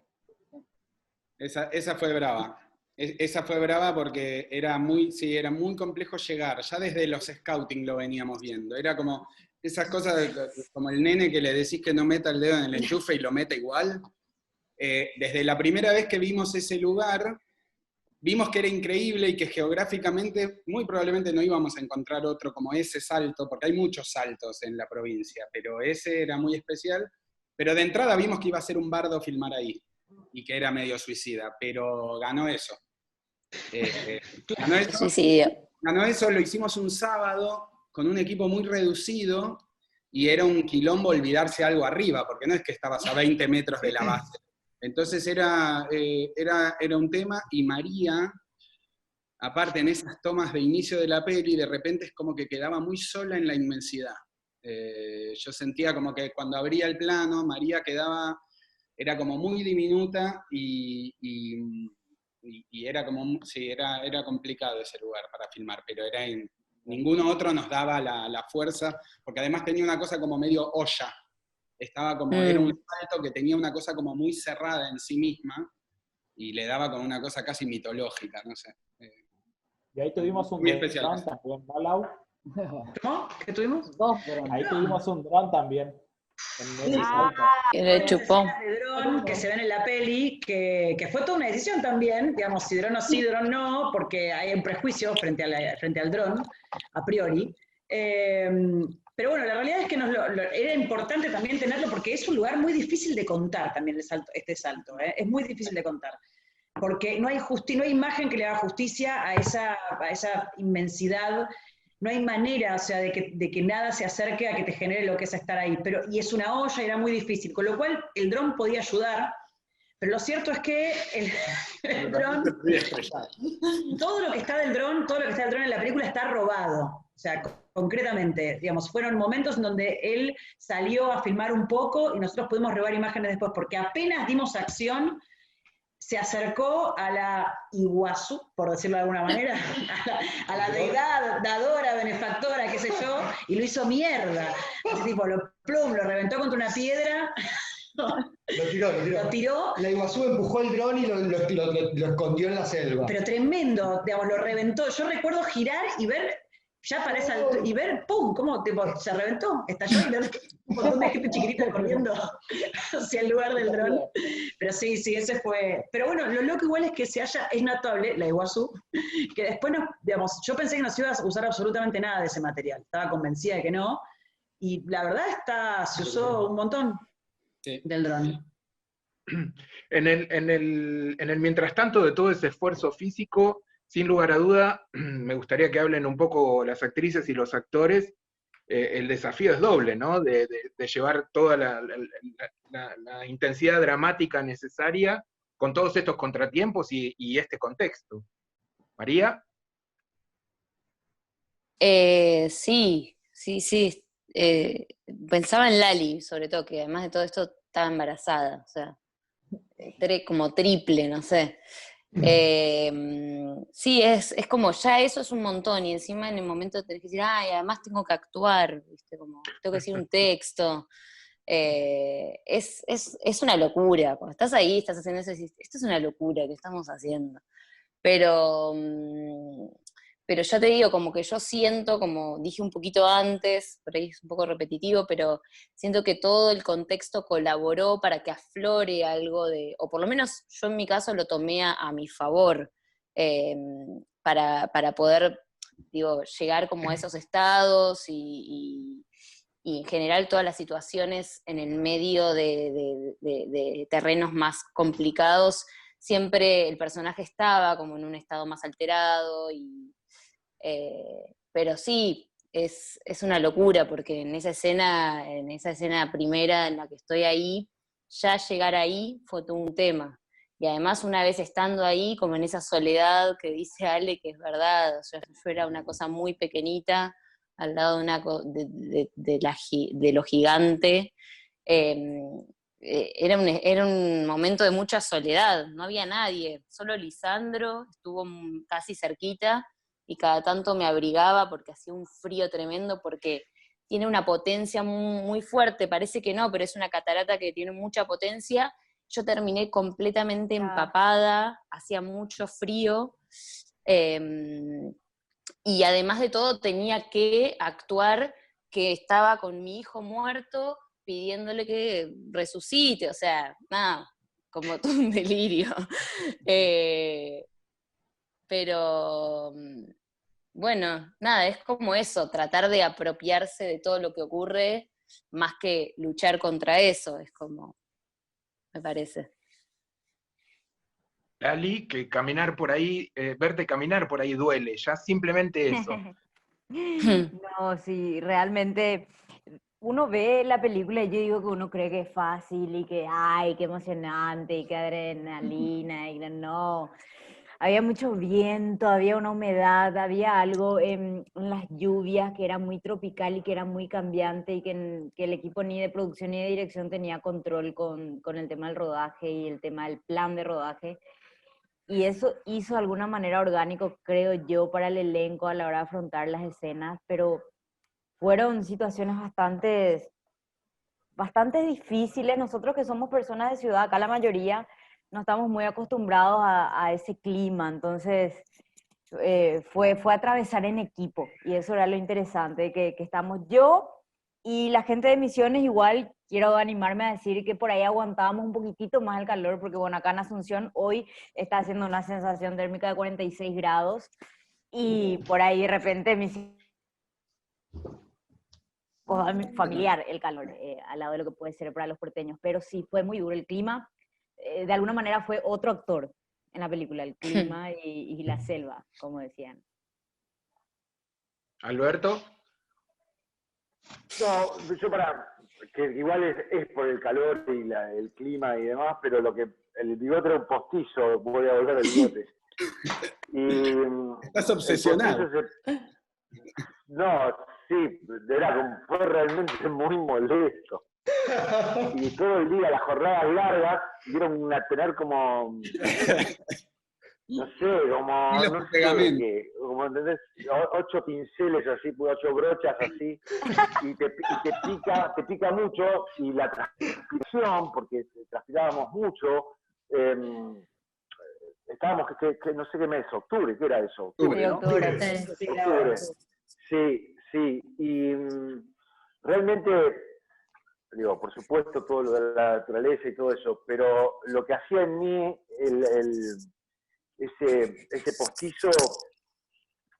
Esa fue brava. Esa fue brava porque era muy complejo llegar. Ya desde los scouting lo veníamos viendo. Era como esas cosas, como el nene que le decís que no meta el dedo en el enchufe y lo mete igual. Desde la primera vez que vimos ese lugar, vimos que era increíble y que geográficamente muy probablemente no íbamos a encontrar otro como ese salto, porque hay muchos saltos en la provincia, pero ese era muy especial. Pero de entrada vimos que iba a ser un bardo filmar ahí, y que era medio suicida, pero ganó eso. Ganó eso, lo hicimos un sábado con un equipo muy reducido, y era un quilombo olvidarse algo arriba, porque no es que estabas a 20 metros de la base. Entonces era un tema, y María, aparte en esas tomas de inicio de la peli, de repente es como que quedaba muy sola en la inmensidad. Yo sentía como que cuando abría el plano, María era como muy diminuta, y era como, sí, era complicado ese lugar para filmar, pero ninguno otro nos daba la fuerza, porque además tenía una cosa como medio olla. Estaba como, era un salto que tenía una cosa como muy cerrada en sí misma, y le daba como una cosa casi mitológica, no sé. Y ahí tuvimos un dron también, ¿no, Lau? ¿Cómo? ¿Qué tuvimos? Ahí tuvimos un dron también. Que le chupó. De dron que se ven en la peli, que fue toda una decisión también, digamos, si dron o sí, dron no, porque hay un prejuicio frente al dron, a priori. Pero bueno, la realidad es que era importante también tenerlo porque es un lugar muy difícil de contar también este salto. Es muy difícil de contar. Porque no hay imagen que le haga justicia a esa inmensidad. No hay manera, o sea, de que nada se acerque a que te genere lo que es estar ahí. Y es una olla y era muy difícil. Con lo cual el dron podía ayudar. Pero lo cierto es que el dron, todo lo que está del dron en la película está robado. O sea, concretamente, digamos, fueron momentos en donde él salió a filmar un poco y nosotros pudimos robar imágenes después, porque apenas dimos acción, se acercó a la Iguazú, por decirlo de alguna manera, a la dadora, benefactora, qué sé yo, y lo hizo mierda. Ese tipo, lo reventó contra una piedra. Lo tiró. La Iguazú empujó el dron y lo escondió en la selva. Pero tremendo, digamos, lo reventó. Yo recuerdo girar y ver, ya para esa altura, y ver, ¡pum! ¿Cómo tipo, se reventó? Estalló y ver un montón de gente chiquitita corriendo hacia el lugar del dron. Pero sí, ese fue. Pero bueno, lo loco igual es que es notable, la Iguazú, que después digamos, yo pensé que no se iba a usar absolutamente nada de ese material. Estaba convencida de que no. Y la verdad se usó un montón. Sí. Del dron. En el mientras tanto de todo ese esfuerzo físico, sin lugar a duda, me gustaría que hablen un poco las actrices y los actores. El desafío es doble, ¿no? De llevar toda la intensidad dramática necesaria con todos estos contratiempos y este contexto. María. Sí. Pensaba en Lali, sobre todo, que además de todo esto estaba embarazada, o sea, como triple, no sé. Sí, es como ya eso es un montón, y encima en el momento tenés que decir, ay, además tengo que actuar, ¿viste? Como, tengo que decir un texto. Es una locura, cuando estás ahí, estás haciendo eso, esto es una locura que estamos haciendo. Pero ya te digo, como que yo siento, como dije un poquito antes, por ahí es un poco repetitivo, pero siento que todo el contexto colaboró para que aflore algo o por lo menos yo en mi caso lo tomé a mi favor, para poder, llegar como a esos estados y en general todas las situaciones en el medio de terrenos más complicados, siempre el personaje estaba como en un estado más alterado pero sí, es una locura, porque en esa escena primera en la que estoy ahí, ya llegar ahí fue todo un tema. Y además una vez estando ahí, como en esa soledad que dice Ale, que es verdad, o sea, yo era una cosa muy pequeñita, al lado de lo gigante, era un momento de mucha soledad, no había nadie, solo Lisandro estuvo casi cerquita, y cada tanto me abrigaba porque hacía un frío tremendo, porque tiene una potencia muy, muy fuerte, parece que no, pero es una catarata que tiene mucha potencia. Yo terminé completamente empapada, hacía mucho frío, y además de todo tenía que actuar que estaba con mi hijo muerto pidiéndole que resucite, o sea, nada, como todo un delirio. Pero bueno, nada, es como eso, tratar de apropiarse de todo lo que ocurre más que luchar contra eso, es como, me parece. Lali, que caminar por ahí, verte caminar por ahí duele, ya simplemente eso. No, sí, realmente uno ve la película y yo digo que uno cree que es fácil y que, ay, qué emocionante y qué adrenalina, y no. Había mucho viento, había una humedad, había algo en las lluvias que era muy tropical y que era muy cambiante, y que el equipo ni de producción ni de dirección tenía control con el tema del rodaje y el tema del plan de rodaje. Y eso hizo de alguna manera orgánico, creo yo, para el elenco a la hora de afrontar las escenas, pero fueron situaciones bastante difíciles. Nosotros que somos personas de ciudad, acá la mayoría no estamos muy acostumbrados a ese clima, entonces fue atravesar en equipo, y eso era lo interesante, que estamos yo y la gente de Misiones. Igual quiero animarme a decir que por ahí aguantábamos un poquitito más el calor, porque bueno, acá en Asunción hoy está haciendo una sensación térmica de 46 grados, y por ahí de repente familiar el calor, al lado de lo que puede ser para los porteños, pero sí fue muy duro el clima. De alguna manera fue otro actor en la película, el clima y la selva, como decían. Alberto. No, yo que igual es por el calor y el clima y demás, pero el bigote era un postizo, voy a volver al bigote. Estás obsesionado. No, sí, fue realmente muy molesto. Y todo el día, las jornadas largas, dieron a tener como no sé, como, Hilos no de sé, pegamento. como ¿entendés? 8 pinceles así, 8 brochas así, y te pica mucho, y la transpiración, porque transpirábamos mucho, estábamos, que no sé qué mes, octubre, ¿qué era eso? Octubre, Sí, ¿no? octubre. Sí, Octubre. Sí, y realmente, digo, por supuesto, todo lo de la naturaleza y todo eso, pero lo que hacía en mí ese postizo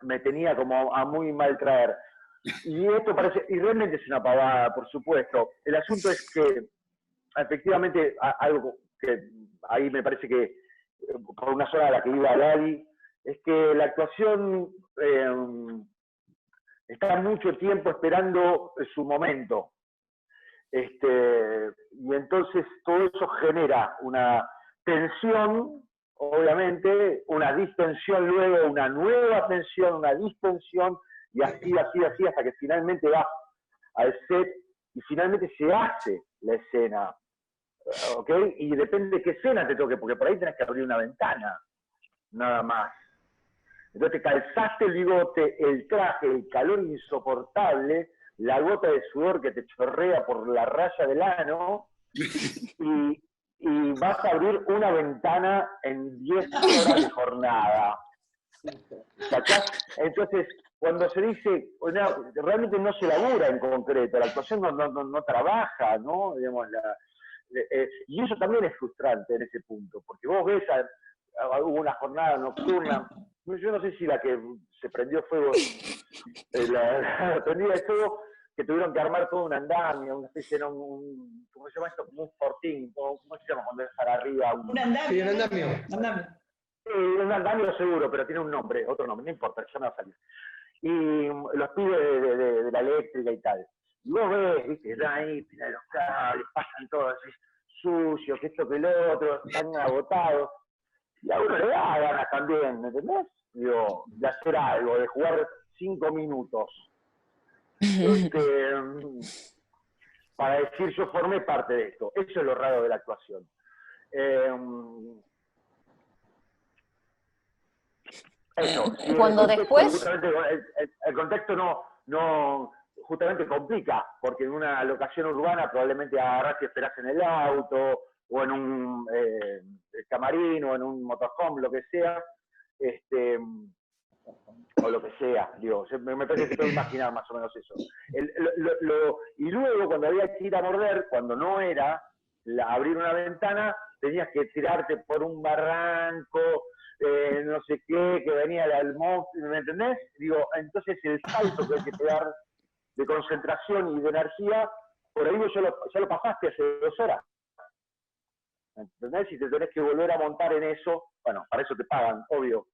me tenía como a muy mal traer. Y esto parece, y realmente es una pavada, por supuesto. El asunto es que, efectivamente, algo que ahí me parece que, por una zona a la que iba Lali, es que la actuación está mucho tiempo esperando su momento. Y entonces todo eso genera una tensión, obviamente, una distensión, luego una nueva tensión, una distensión, y así, hasta que finalmente vas al set y finalmente se hace la escena. ¿Ok? Y depende de qué escena te toque, porque por ahí tenés que abrir una ventana, nada más. Entonces te calzaste el bigote, el traje, el calor insoportable, la gota de sudor que te chorrea por la raya del ano, y vas a abrir una ventana en 10 horas de jornada. ¿Sacás? Entonces, cuando se dice, realmente no se labura en concreto, la actuación no trabaja, ¿no? Digamos, y eso también es frustrante en ese punto, porque vos ves, hubo una jornada nocturna, yo no sé si la que se prendió fuego, la prendida de fuego, que tuvieron que armar todo un andamio, una especie de ¿cómo se llama esto? Como un fortín, ¿cómo se llama cuando es para arriba? Un andamio. Sí, un andamio. Un andamio seguro, pero tiene un nombre, otro nombre, no importa, ya me va a salir. Y los pibes de la eléctrica y tal. Y vos ves, viste, están ahí, tiran los cables, pasan todos así, sucios, que esto que lo otro, están agotados. Y a uno le da ganas también, ¿me entendés? Digo, de hacer algo, de jugar 5 minutos. Para decir, yo formé parte de esto. Eso es lo raro de la actuación. Eso. Cuando después... Justamente el contexto no justamente complica, porque en una locación urbana probablemente agarrás y esperás en el auto, o en un camarín, o en un motorhome, lo que sea, o lo que sea, digo, me parece que puedo imaginar más o menos eso. Y luego, cuando había que ir a morder, cuando no era abrir una ventana, tenías que tirarte por un barranco, no sé qué, que venía el monstruo, ¿me entendés? Digo, entonces el salto que hay que pegar de concentración y de energía, por ahí ya lo pasaste hace 2 horas. ¿Entendés? Si te tenés que volver a montar en eso, bueno, para eso te pagan, obvio.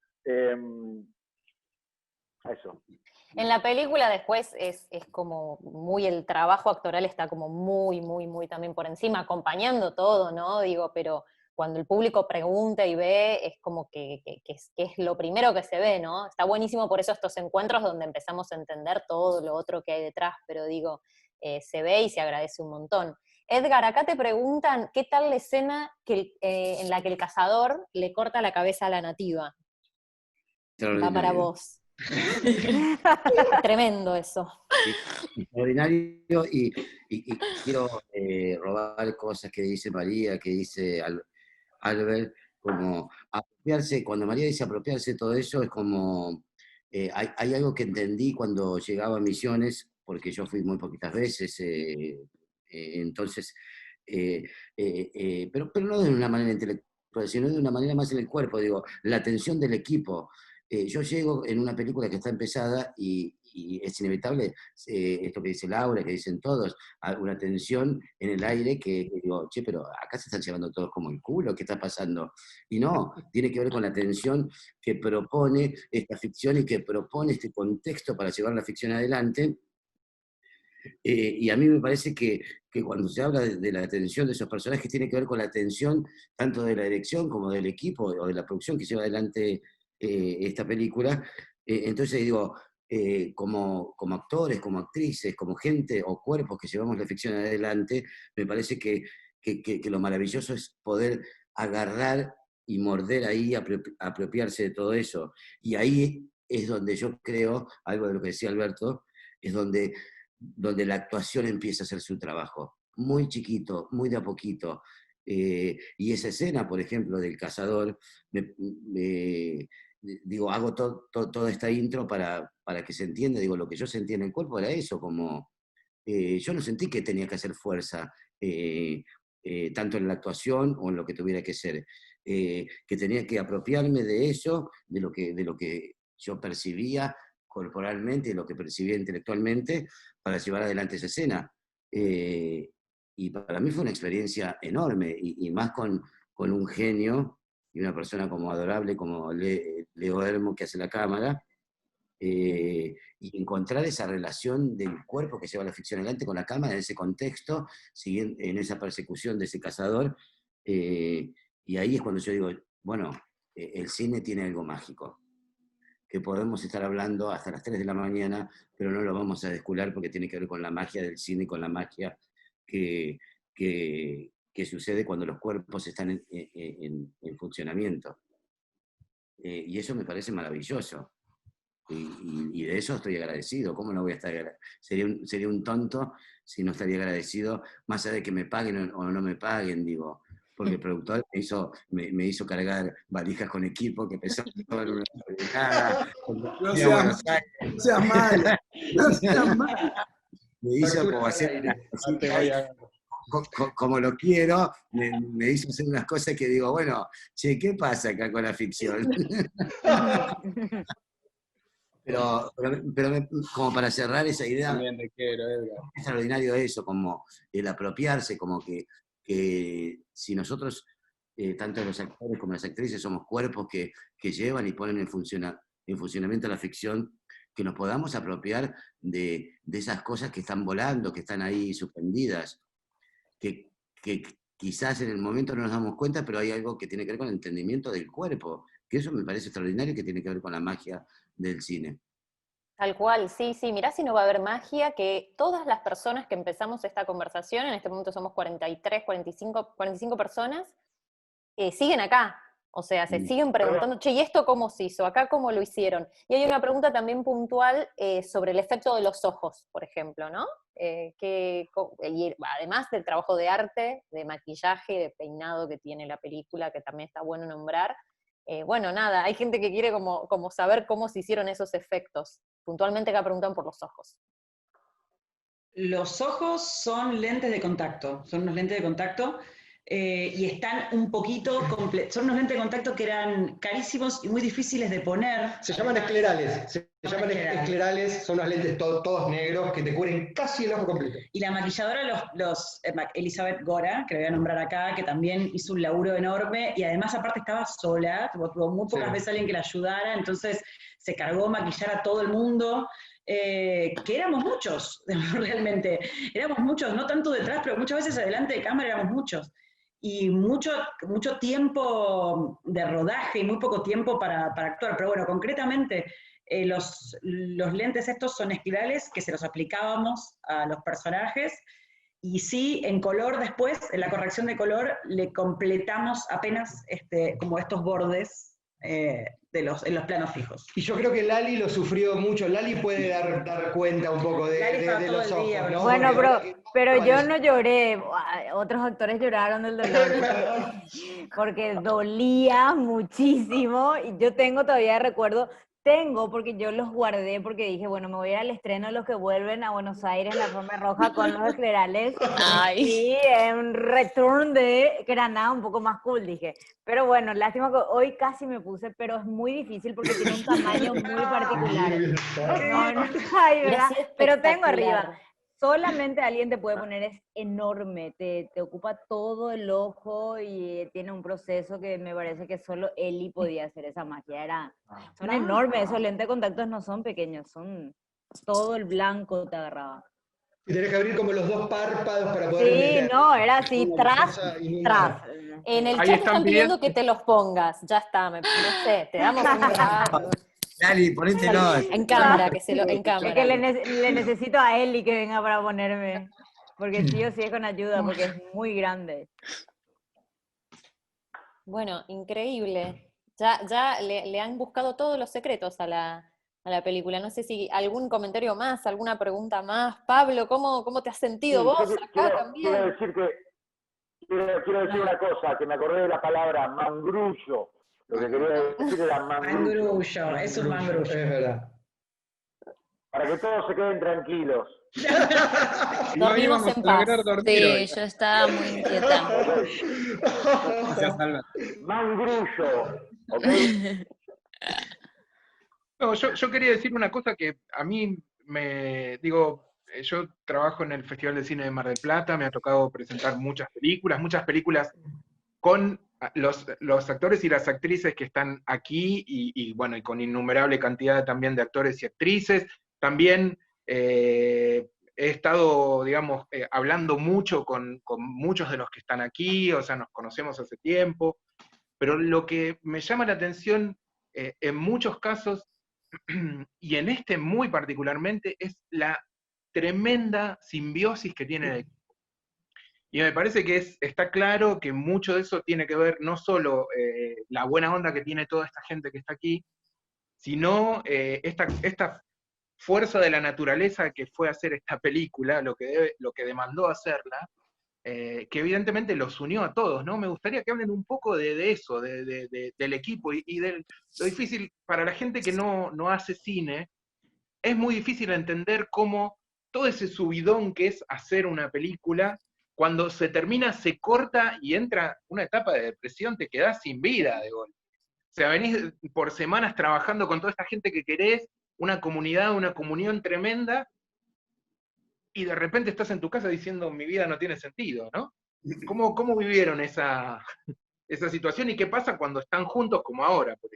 Eso. En la película después es como muy, el trabajo actoral está como muy, muy, muy también por encima, acompañando todo, ¿no? Digo, pero cuando el público pregunta y ve, es como que es lo primero que se ve, ¿no? Está buenísimo por eso estos encuentros donde empezamos a entender todo lo otro que hay detrás, pero digo, se ve y se agradece un montón. Edgar, acá te preguntan, ¿qué tal la escena en la que el cazador le corta la cabeza a la nativa? Va para vos. Tremendo eso. Extraordinario, y quiero robar cosas que dice María, que dice Albert, como apropiarse. Cuando María dice apropiarse de todo eso, es como, hay algo que entendí cuando llegaba a Misiones, porque yo fui muy poquitas veces, entonces, pero no de una manera intelectual, sino de una manera más en el cuerpo, digo, la tensión del equipo. Yo llego en una película que está empezada y es inevitable esto que dice Laura, que dicen todos, una tensión en el aire que digo, che, pero acá se están llevando todos como el culo, ¿qué está pasando? Y no, tiene que ver con la tensión que propone esta ficción y que propone este contexto para llevar la ficción adelante. Y a mí me parece que cuando se habla de la atención de esos personajes, tiene que ver con la atención tanto de la dirección como del equipo o de la producción que lleva adelante esta película. Entonces digo, como actores, como actrices, como gente o cuerpos que llevamos la ficción adelante, me parece que lo maravilloso es poder agarrar y morder ahí, apropiarse de todo eso. Y ahí es donde yo creo, algo de lo que decía Alberto, es donde la actuación empieza a hacer su trabajo. Muy chiquito, muy de a poquito. Y esa escena, por ejemplo, del cazador, digo, hago toda esta intro para que se entienda, digo, lo que yo sentía en el cuerpo era eso, como yo no sentí que tenía que hacer fuerza, tanto en la actuación o en lo que tuviera que ser, que tenía que apropiarme de eso, de lo que yo percibía corporalmente, de lo que percibía intelectualmente, para llevar adelante esa escena. Y para mí fue una experiencia enorme, y más con un genio y una persona como adorable como Leo Hermo, que hace la cámara, y encontrar esa relación del cuerpo que lleva la ficción adelante con la cámara en ese contexto, en esa persecución de ese cazador, y ahí es cuando yo digo, bueno, el cine tiene algo mágico, que podemos estar hablando hasta las 3 de la mañana, pero no lo vamos a descular porque tiene que ver con la magia del cine y con la magia que sucede cuando los cuerpos están en funcionamiento. Y eso me parece maravilloso. Y de eso estoy agradecido. ¿Cómo no voy a estar agradecido? Sería un tonto si no estaría agradecido, más allá de que me paguen o no me paguen, digo. Porque el productor me hizo cargar valijas con equipo que pesaban en una tonelada. No seas malo. No seas malo. Me hizo como hacer como lo quiero, me hizo hacer unas cosas que digo, bueno, che, ¿qué pasa acá con la ficción? Pero como para cerrar esa idea, también te quiero, Edgar. Es extraordinario eso, como el apropiarse, como que si nosotros, tanto los actores como las actrices, somos cuerpos que llevan y ponen en funcionamiento la ficción, que nos podamos apropiar de esas cosas que están volando, que están ahí suspendidas, que quizás en el momento no nos damos cuenta, pero hay algo que tiene que ver con el entendimiento del cuerpo, que eso me parece extraordinario, que tiene que ver con la magia del cine. Tal cual, sí, mirá si no va a haber magia, que todas las personas que empezamos esta conversación, en este momento somos 43, 45 personas, siguen acá. O sea, se siguen preguntando, che, ¿y esto cómo se hizo? ¿Acá cómo lo hicieron? Y hay una pregunta también puntual sobre el efecto de los ojos, por ejemplo, ¿no? Y además del trabajo de arte, de maquillaje, de peinado que tiene la película, que también está bueno nombrar. Bueno, nada, hay gente que quiere como saber cómo se hicieron esos efectos. Puntualmente acá preguntan por los ojos. Los ojos son lentes de contacto, son unos lentes de contacto y están un poquito son unos lentes de contacto que eran carísimos y muy difíciles de poner. Se llaman esclerales, esclerales, son unos lentes todos negros que te cubren casi el ojo completo. Y la maquilladora, Elizabeth Gora, que le voy a nombrar acá, que también hizo un laburo enorme y además aparte estaba sola, tuvo muy pocas veces alguien que la ayudara, entonces se cargó a maquillar a todo el mundo. Que éramos muchos, realmente, éramos muchos, no tanto detrás, pero muchas veces adelante de cámara éramos muchos. Y mucho tiempo de rodaje y muy poco tiempo para actuar. Pero bueno, concretamente, los lentes estos son esquirales que se los aplicábamos a los personajes, y sí, en color después, en la corrección de color, le completamos apenas como estos bordes en los planos fijos. Y yo creo que Lali lo sufrió mucho. Lali puede dar cuenta un poco de los ojos, ¿no? Bueno, pero yo no lloré. Otros actores lloraron del dolor porque dolía muchísimo. Y yo tengo todavía recuerdo, porque yo los guardé, porque dije, bueno, me voy a ir al estreno de los que vuelven a Buenos Aires, la Alfombra Roja con los esclerales, y un return de Granada un poco más cool, dije. Pero bueno, lástima que hoy casi me puse, pero es muy difícil porque tiene un tamaño muy particular. Ay, ¿verdad? Pero tengo arriba. Solamente alguien te puede poner, es enorme, te ocupa todo el ojo y tiene un proceso que me parece que solo Eli podía hacer esa magia. Son enormes, esos lentes de contactos no son pequeños, son todo el blanco te agarraba. Y tenés que abrir como los dos párpados para poder meter. Sí, no, era así, tras. En el chat están pidiendo que te los pongas, ya está, no sé, te damos un... Dali, ponételo. En cámara, en cámara. Es que le necesito a Eli que venga para ponerme, porque sí o sí es con ayuda, porque es muy grande. Bueno, increíble. Ya le han buscado todos los secretos a la película. No sé si algún comentario más, alguna pregunta más. Pablo, ¿cómo te has sentido Sí, vos yo acá también? quiero decir una cosa, que me acordé de la palabra mangrullo. Lo que quería decir era mangrullo. Mangrullo, es un mangrullo. Es verdad. Para que todos se queden tranquilos. No Dormimos íbamos en a lograr paz. dormir Sí, hoy. yo estaba muy inquieta. Gracias, Alberto. Mangrullo, ¿ok? No, yo quería decir una cosa que a mí yo trabajo en el Festival de Cine de Mar del Plata, me ha tocado presentar muchas películas con los actores y las actrices que están aquí, y bueno, y con innumerable cantidad también de actores y actrices. También he estado, digamos, hablando mucho con muchos de los que están aquí, o sea, nos conocemos hace tiempo, pero lo que me llama la atención en muchos casos, y en este muy particularmente, es la tremenda simbiosis que tiene el equipo. Y me parece que está claro que mucho de eso tiene que ver no solo la buena onda que tiene toda esta gente que está aquí, sino esta fuerza de la naturaleza que fue hacer esta película, lo que demandó hacerla, que evidentemente los unió a todos, ¿no? Me gustaría que hablen un poco de eso, del equipo y de lo difícil para la gente que no hace cine. Es muy difícil entender cómo todo ese subidón que es hacer una película, cuando se termina, se corta y entra una etapa de depresión, te quedás sin vida de golpe. O sea, venís por semanas trabajando con toda esta gente que querés, una comunidad, una comunión tremenda, y de repente estás en tu casa diciendo, mi vida no tiene sentido, ¿no? ¿Cómo vivieron esa situación y qué pasa cuando están juntos como ahora, por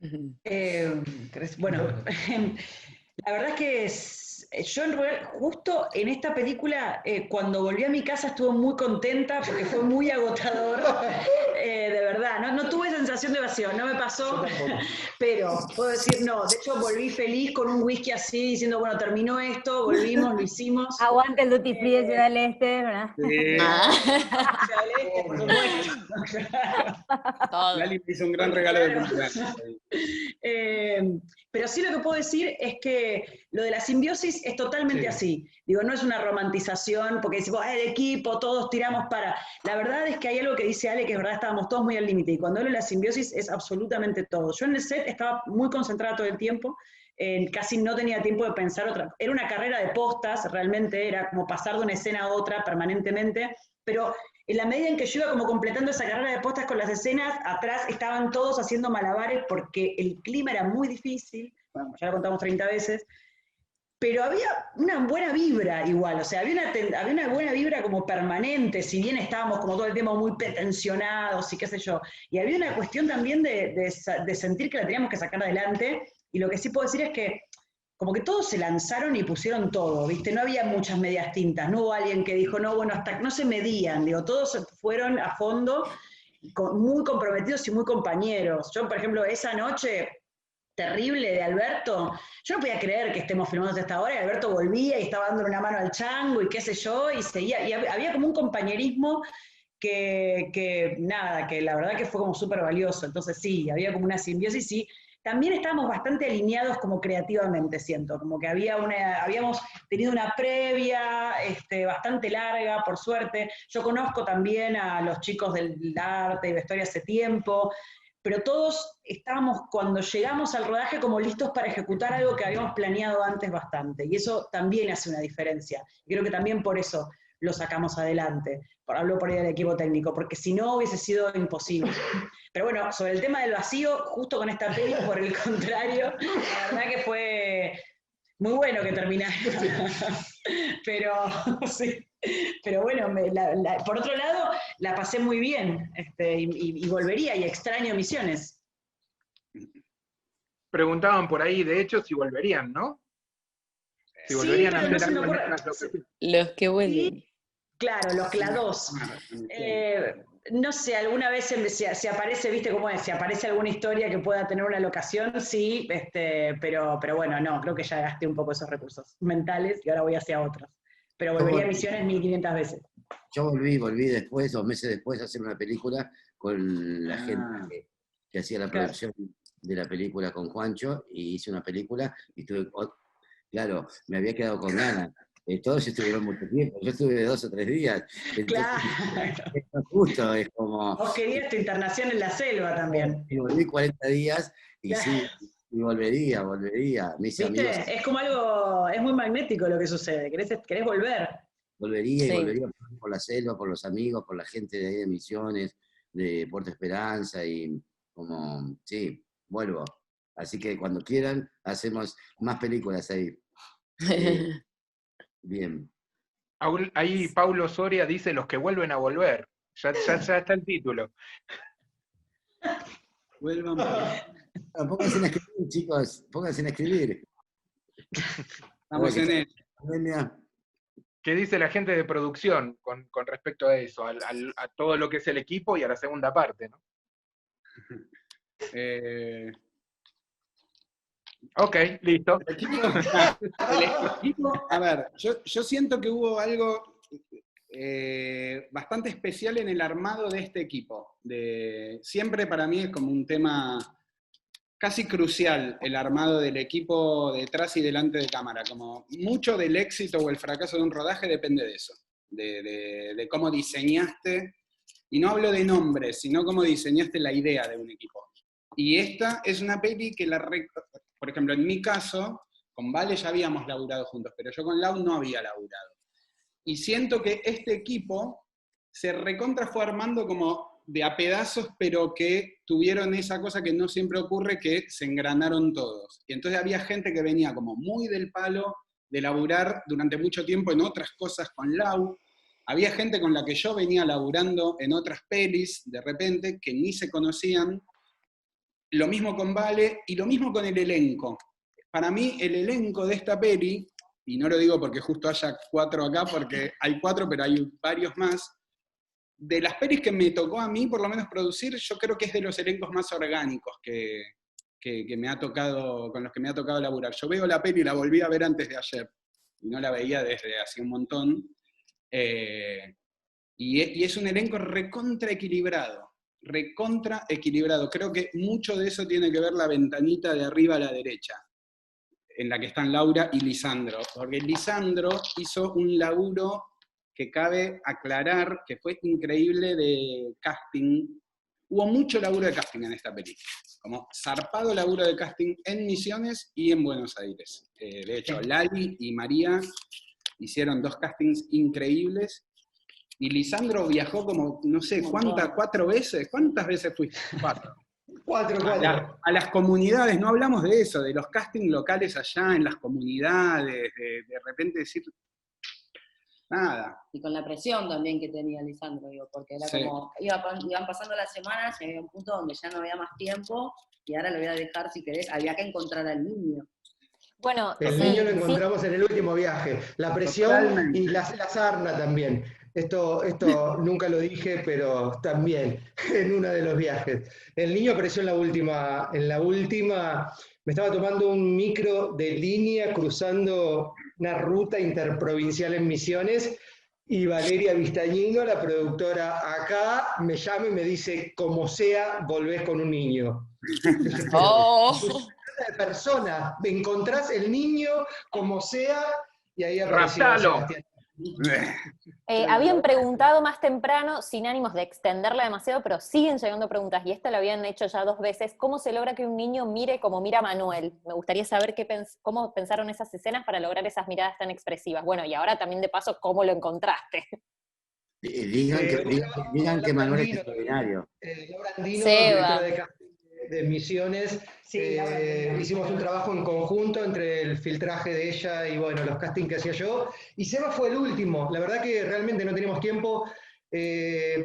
ejemplo? Bueno, la verdad es que yo justo en esta película, cuando volví a mi casa estuve muy contenta porque fue muy agotador, de verdad, no tuve sensación de vacío, no me pasó, pero puedo decir no, de hecho volví feliz con un whisky así, diciendo, bueno, terminó esto, volvimos, lo hicimos. Aguante el duty free de Ciudad del Este, ¿verdad? Sí. Ciudad del Este, por supuesto. Lali me hizo un gran regalo de cumpleaños. Pero sí lo que puedo decir es que lo de la simbiosis es totalmente así. Digo, no es una romantización, porque decimos, el equipo, todos tiramos para... La verdad es que hay algo que dice Ale, que es verdad, estábamos todos muy al límite, y cuando hablo de la simbiosis es absolutamente todo. Yo en el set estaba muy concentrada todo el tiempo, casi no tenía tiempo de pensar otra. Era una carrera de postas, realmente, era como pasar de una escena a otra permanentemente, pero en la medida en que yo iba como completando esa carrera de postas con las escenas, atrás estaban todos haciendo malabares porque el clima era muy difícil, bueno, ya lo contamos 30 veces, pero había una buena vibra igual, o sea, había una buena vibra como permanente, si bien estábamos como todo el tiempo muy pretensionados y qué sé yo, y había una cuestión también de sentir que la teníamos que sacar adelante, y lo que sí puedo decir es que como que todos se lanzaron y pusieron todo, ¿viste? No había muchas medias tintas, no hubo alguien que dijo, no, bueno, hasta no se medían, digo, todos fueron a fondo, muy comprometidos y muy compañeros. Yo, por ejemplo, esa noche terrible de Alberto, yo no podía creer que estemos filmando hasta esta hora, y Alberto volvía y estaba dándole una mano al chango y qué sé yo, y seguía, y había como un compañerismo que nada, que la verdad que fue como súper valioso. Entonces sí, había como una simbiosis, sí. También estábamos bastante alineados como creativamente, siento, como que habíamos tenido una previa bastante larga, por suerte. Yo conozco también a los chicos del arte y vestuario hace tiempo, pero todos estábamos, cuando llegamos al rodaje, como listos para ejecutar algo que habíamos planeado antes bastante, y eso también hace una diferencia. Y creo que también por eso lo sacamos adelante. Hablo por ahí del equipo técnico, porque si no hubiese sido imposible. Pero bueno, sobre el tema del vacío, justo con esta peli, por el contrario, la verdad que fue muy bueno que terminara. Pero, sí. Pero bueno, por otro lado, la pasé muy bien, y volvería, y extraño Misiones. Preguntaban por ahí, de hecho, si volverían, ¿no? Si volverían a hacer algo en esta locación. Los que vuelven. Sí, claro, los dos. No sé, alguna vez se aparece, ¿viste cómo es? Si aparece alguna historia que pueda tener una locación, sí, pero bueno, no, creo que ya gasté un poco esos recursos mentales y ahora voy hacia otros. Pero volvería a Misiones 1500 veces. Yo volví después, 2 meses después, a hacer una película con la gente que hacía la producción de la película con Juancho, y hice una película, y claro, me había quedado con ganas. Todos estuvieron mucho tiempo, yo estuve 2 o 3 días. Entonces, Claro. es justo, es como... Vos querías tu internación en la selva también. Y volví 40 días, y sí, y volvería. Mis ¿Viste? amigos... Es como algo, es muy magnético lo que sucede, querés volver. Volvería Sí. y volvería por la selva, por los amigos, por la gente de ahí de Misiones, de Puerto Esperanza, y como, sí, vuelvo. Así que cuando quieran, hacemos más películas ahí. Bien. Ahí Paulo Soria dice los que vuelven a volver. Ya está el título. Vuelvan por... Pónganse a escribir, chicos, pónganse a escribir. Estamos en él. ¿Qué dice la gente de producción con respecto a eso? A todo lo que es el equipo y a la segunda parte, ¿no? Ok, listo. El equipo, a ver, yo siento que hubo algo bastante especial en el armado de este equipo. Siempre para mí es como un tema casi crucial el armado del equipo detrás y delante de cámara. Como mucho del éxito o el fracaso de un rodaje depende de eso, de cómo diseñaste, y no hablo de nombres, sino cómo diseñaste la idea de un equipo. Y esta es una peli que por ejemplo, en mi caso, con Vale ya habíamos laburado juntos, pero yo con Lau no había laburado. Y siento que este equipo se recontra fue armando como de a pedazos, pero que tuvieron esa cosa que no siempre ocurre, que se engranaron todos. Y entonces había gente que venía como muy del palo de laburar durante mucho tiempo en otras cosas con Lau. Había gente con la que yo venía laburando en otras pelis, de repente, que ni se conocían. Lo mismo con Vale, y lo mismo con el elenco. Para mí, el elenco de esta peli, y no lo digo porque justo haya 4 acá, porque hay 4, pero hay varios más, de las pelis que me tocó a mí, por lo menos producir, yo creo que es de los elencos más orgánicos que me ha tocado, con los que me ha tocado laburar. Yo veo la peli, la volví a ver antes de ayer, y no la veía desde hace un montón, y es un elenco recontra equilibrado. Creo que mucho de eso tiene que ver la ventanita de arriba a la derecha, en la que están Laura y Lisandro, porque Lisandro hizo un laburo que cabe aclarar que fue increíble de casting. Hubo mucho laburo de casting en esta película, como zarpado laburo de casting en Misiones y en Buenos Aires. De hecho, Lali y María hicieron 2 castings increíbles. Y Lisandro viajó como, no sé, ¿4 veces? ¿Cuántas veces fuiste? 4. 4. A las comunidades, no hablamos de eso, de los castings locales allá en las comunidades, de repente decir, nada. Y con la presión también que tenía Lisandro, digo, porque era como, iban pasando las semanas y había un punto donde ya no había más tiempo, y ahora lo voy a dejar si querés, había que encontrar al niño. Bueno, el niño lo encontramos en el último viaje. La presión y la sarna también. Esto nunca lo dije, pero también en uno de los viajes. El niño apareció en la última, me estaba tomando un micro de línea cruzando una ruta interprovincial en Misiones, y Valeria Vistañino, la productora acá, me llama y me dice, como sea, volvés con un niño. De persona, encontrás el niño como sea, y ahí apareció Sebastián. Habían preguntado más temprano, sin ánimos de extenderla demasiado, pero siguen llegando preguntas, y esta la habían hecho ya 2 veces. ¿Cómo se logra que un niño mire como mira Manuel? Me gustaría saber cómo pensaron esas escenas para lograr esas miradas tan expresivas. Bueno, y ahora también de paso, ¿cómo lo encontraste? Digan que Manuel es extraordinario. Laura Andino, directora de casting de Misiones, hicimos un trabajo en conjunto entre el filtraje de ella y bueno, los castings que hacía yo, y Seba fue el último. La verdad que realmente no teníamos tiempo.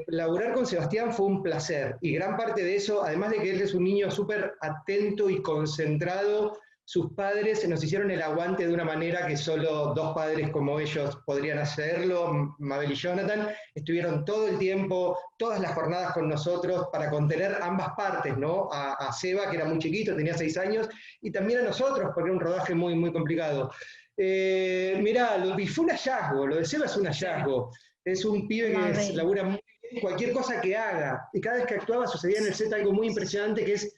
Laburar con Sebastián fue un placer, y gran parte de eso, además de que él es un niño súper atento y concentrado, sus padres nos hicieron el aguante de una manera que solo 2 padres como ellos podrían hacerlo. Mabel y Jonathan estuvieron todo el tiempo, todas las jornadas con nosotros para contener ambas partes, ¿no? A Seba, que era muy chiquito, tenía 6 años, y también a nosotros, porque era un rodaje muy, muy complicado. Mirá, fue un hallazgo, lo de Seba es un hallazgo. Es un pibe que labura muy bien cualquier cosa que haga. Y cada vez que actuaba sucedía en el set algo muy impresionante, que es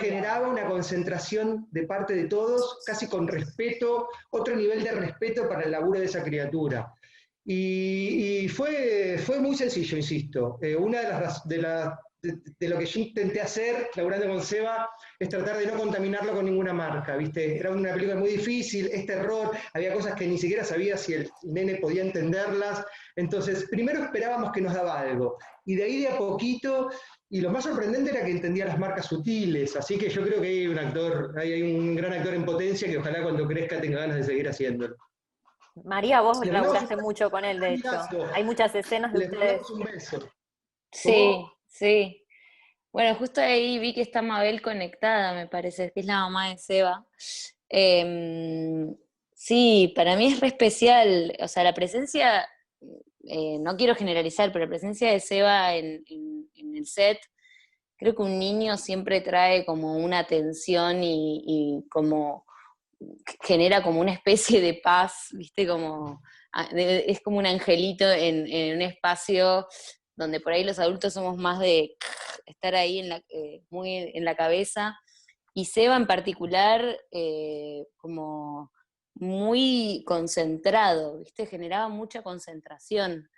generaba una concentración de parte de todos, casi con respeto, otro nivel de respeto para el laburo de esa criatura. Y fue muy sencillo, insisto. Una de lo que yo intenté hacer, laburando con Seba, es tratar de no contaminarlo con ninguna marca, ¿viste? Era una película muy difícil, este error, había cosas que ni siquiera sabía si el nene podía entenderlas. Entonces, primero esperábamos que nos daba algo, y de ahí de a poquito. Y lo más sorprendente era que entendía las marcas sutiles, así que yo creo que hay un gran actor en potencia que ojalá cuando crezca tenga ganas de seguir haciéndolo. María, vos laburaste mucho con él, de hecho. Hay muchas escenas de ustedes. Les mandamos un beso. Sí, sí. Bueno, justo ahí vi que está Mabel conectada, me parece, que es la mamá de Seba. Sí, para mí es re especial, o sea, la presencia, no quiero generalizar, pero la presencia de Seba en el set, creo que un niño siempre trae como una tensión y como genera como una especie de paz, ¿viste? Como, es como un angelito en un espacio donde por ahí los adultos somos más de estar ahí muy en la cabeza, y Seba en particular como muy concentrado, ¿viste? Generaba mucha concentración.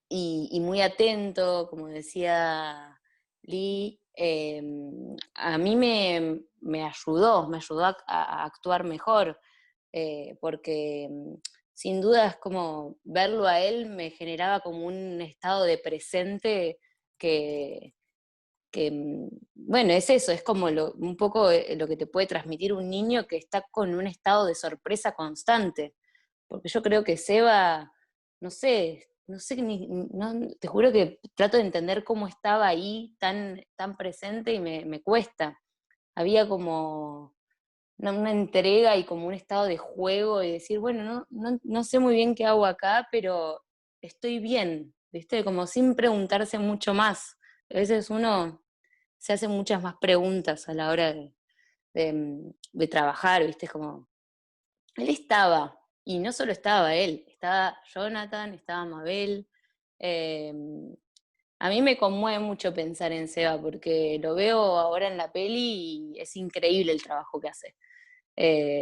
Y muy atento, como decía Lee, a mí me ayudó a actuar mejor, porque sin duda es como verlo a él me generaba como un estado de presente que bueno, es eso, es como un poco lo que te puede transmitir un niño que está con un estado de sorpresa constante, porque yo creo que Seba, no sé, te juro que trato de entender cómo estaba ahí tan presente y me cuesta. Había como una entrega y como un estado de juego y decir, bueno, no sé muy bien qué hago acá, pero estoy bien, ¿viste? Como sin preguntarse mucho más. A veces uno se hace muchas más preguntas a la hora de trabajar, ¿viste? Como, él estaba, y no solo estaba él, estaba Jonathan, estaba Mabel. A mí me conmueve mucho pensar en Seba, porque lo veo ahora en la peli y es increíble el trabajo que hace.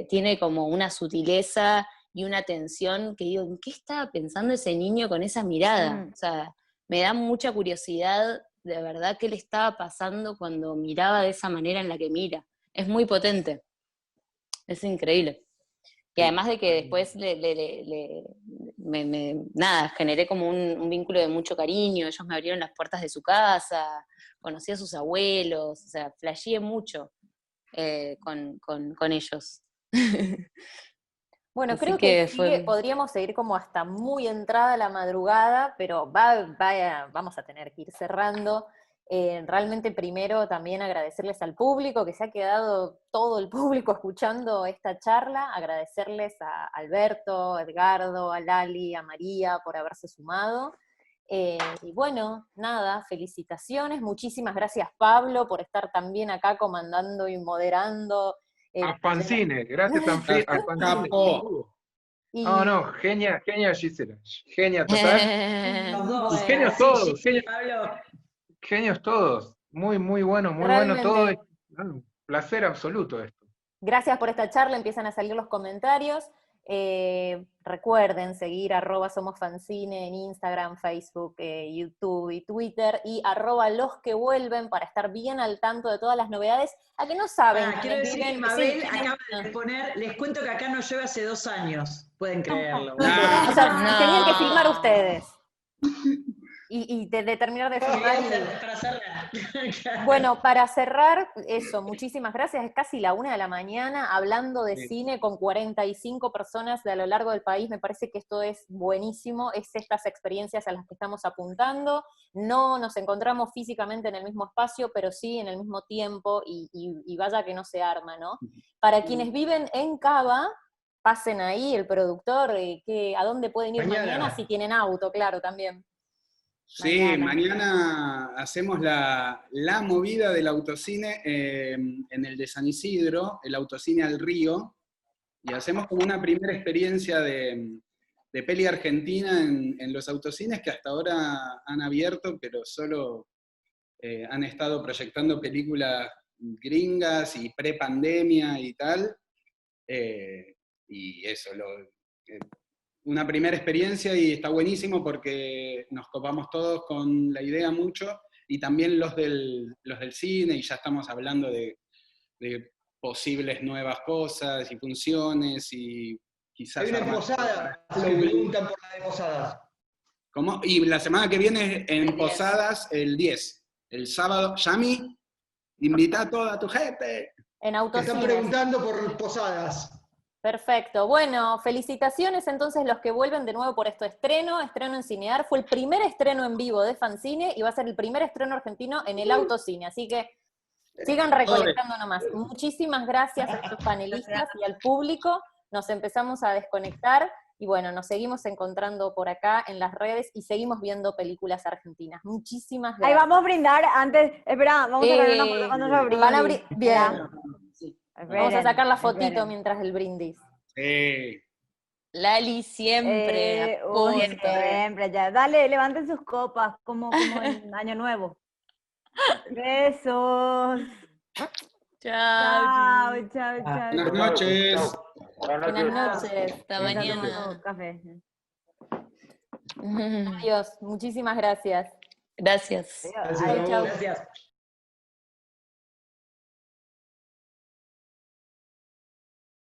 Tiene como una sutileza y una tensión que digo, ¿en qué estaba pensando ese niño con esa mirada? O sea, me da mucha curiosidad de verdad qué le estaba pasando cuando miraba de esa manera en la que mira. Es muy potente, es increíble. Y además de que después nada, generé como un vínculo de mucho cariño, ellos me abrieron las puertas de su casa, conocí a sus abuelos, o sea, flasheé mucho con ellos. Bueno, Así creo que podríamos seguir como hasta muy entrada la madrugada, pero vamos a tener que ir cerrando. Realmente primero también agradecerles al público, que se ha quedado todo el público escuchando esta charla, agradecerles a Alberto, a Edgardo, a Lali, a María por haberse sumado. Y bueno, nada, felicitaciones, muchísimas gracias Pablo por estar también acá comandando y moderando. A Fancine, gracias a Fancine. No, genia Gisela, genia total. Los dos, Genios todos, Pablo. genios todos, muy bueno todo. Un placer absoluto esto. Gracias por esta charla, empiezan a salir los comentarios. Recuerden seguir @somosfancine en Instagram, Facebook, YouTube y Twitter, y @losquevuelven para estar bien al tanto de todas las novedades. ¿A que no saben? Quiero decir que Mabel acaba de poner, les cuento que acá no llueve hace 2 años, pueden creerlo. O sea, tenían que filmar ustedes. Y de terminar de filmar. Para cerrar. Bueno, para cerrar, eso, muchísimas gracias. Es casi la 1 de la mañana, hablando de cine con 45 personas de a lo largo del país. Me parece que esto es buenísimo, es estas experiencias a las que estamos apuntando. No nos encontramos físicamente en el mismo espacio, pero sí en el mismo tiempo, y vaya que no se arma, ¿no? Para quienes viven en Cava, pasen ahí, el productor, ¿a dónde pueden ir mañana si tienen auto? Claro, también. Sí, mañana hacemos la movida del autocine en el de San Isidro, el autocine al río, y hacemos como una primera experiencia de de peli argentina en los autocines que hasta ahora han abierto, pero solo han estado proyectando películas gringas y pre-pandemia y tal. Y eso, una primera experiencia y está buenísimo porque nos copamos todos con la idea mucho, y también los del cine, y ya estamos hablando de posibles nuevas cosas y funciones, y quizás... Hay una en Posadas, lo preguntan por la de Posadas. ¿Cómo? Y la semana que viene en Posadas, el 10, el sábado. Yami, invita a toda tu gente. En Autocines. Están preguntando por Posadas. Perfecto. Bueno, felicitaciones entonces los que vuelven de nuevo por estreno en Cinear. Fue el primer estreno en vivo de Fancine y va a ser el primer estreno argentino en el Autocine. Así que sigan recolectando nomás. Muchísimas gracias a estos panelistas y al público. Nos empezamos a desconectar y bueno, nos seguimos encontrando por acá en las redes y seguimos viendo películas argentinas. Muchísimas gracias. Ahí vamos a brindar antes. Espera, vamos a sacar una foto cuando se brinde. Van a bien. Esperen, vamos a sacar la fotito esperen. mientras el brindis. Lali siempre. Siempre, ya. Dale, levanten sus copas, como en Año Nuevo. Besos. Chao. Chao. Buenas noches. Buenas noches. Hasta mañana. Café. Adiós. Muchísimas gracias. Gracias. Gracias. Chao. Gracias.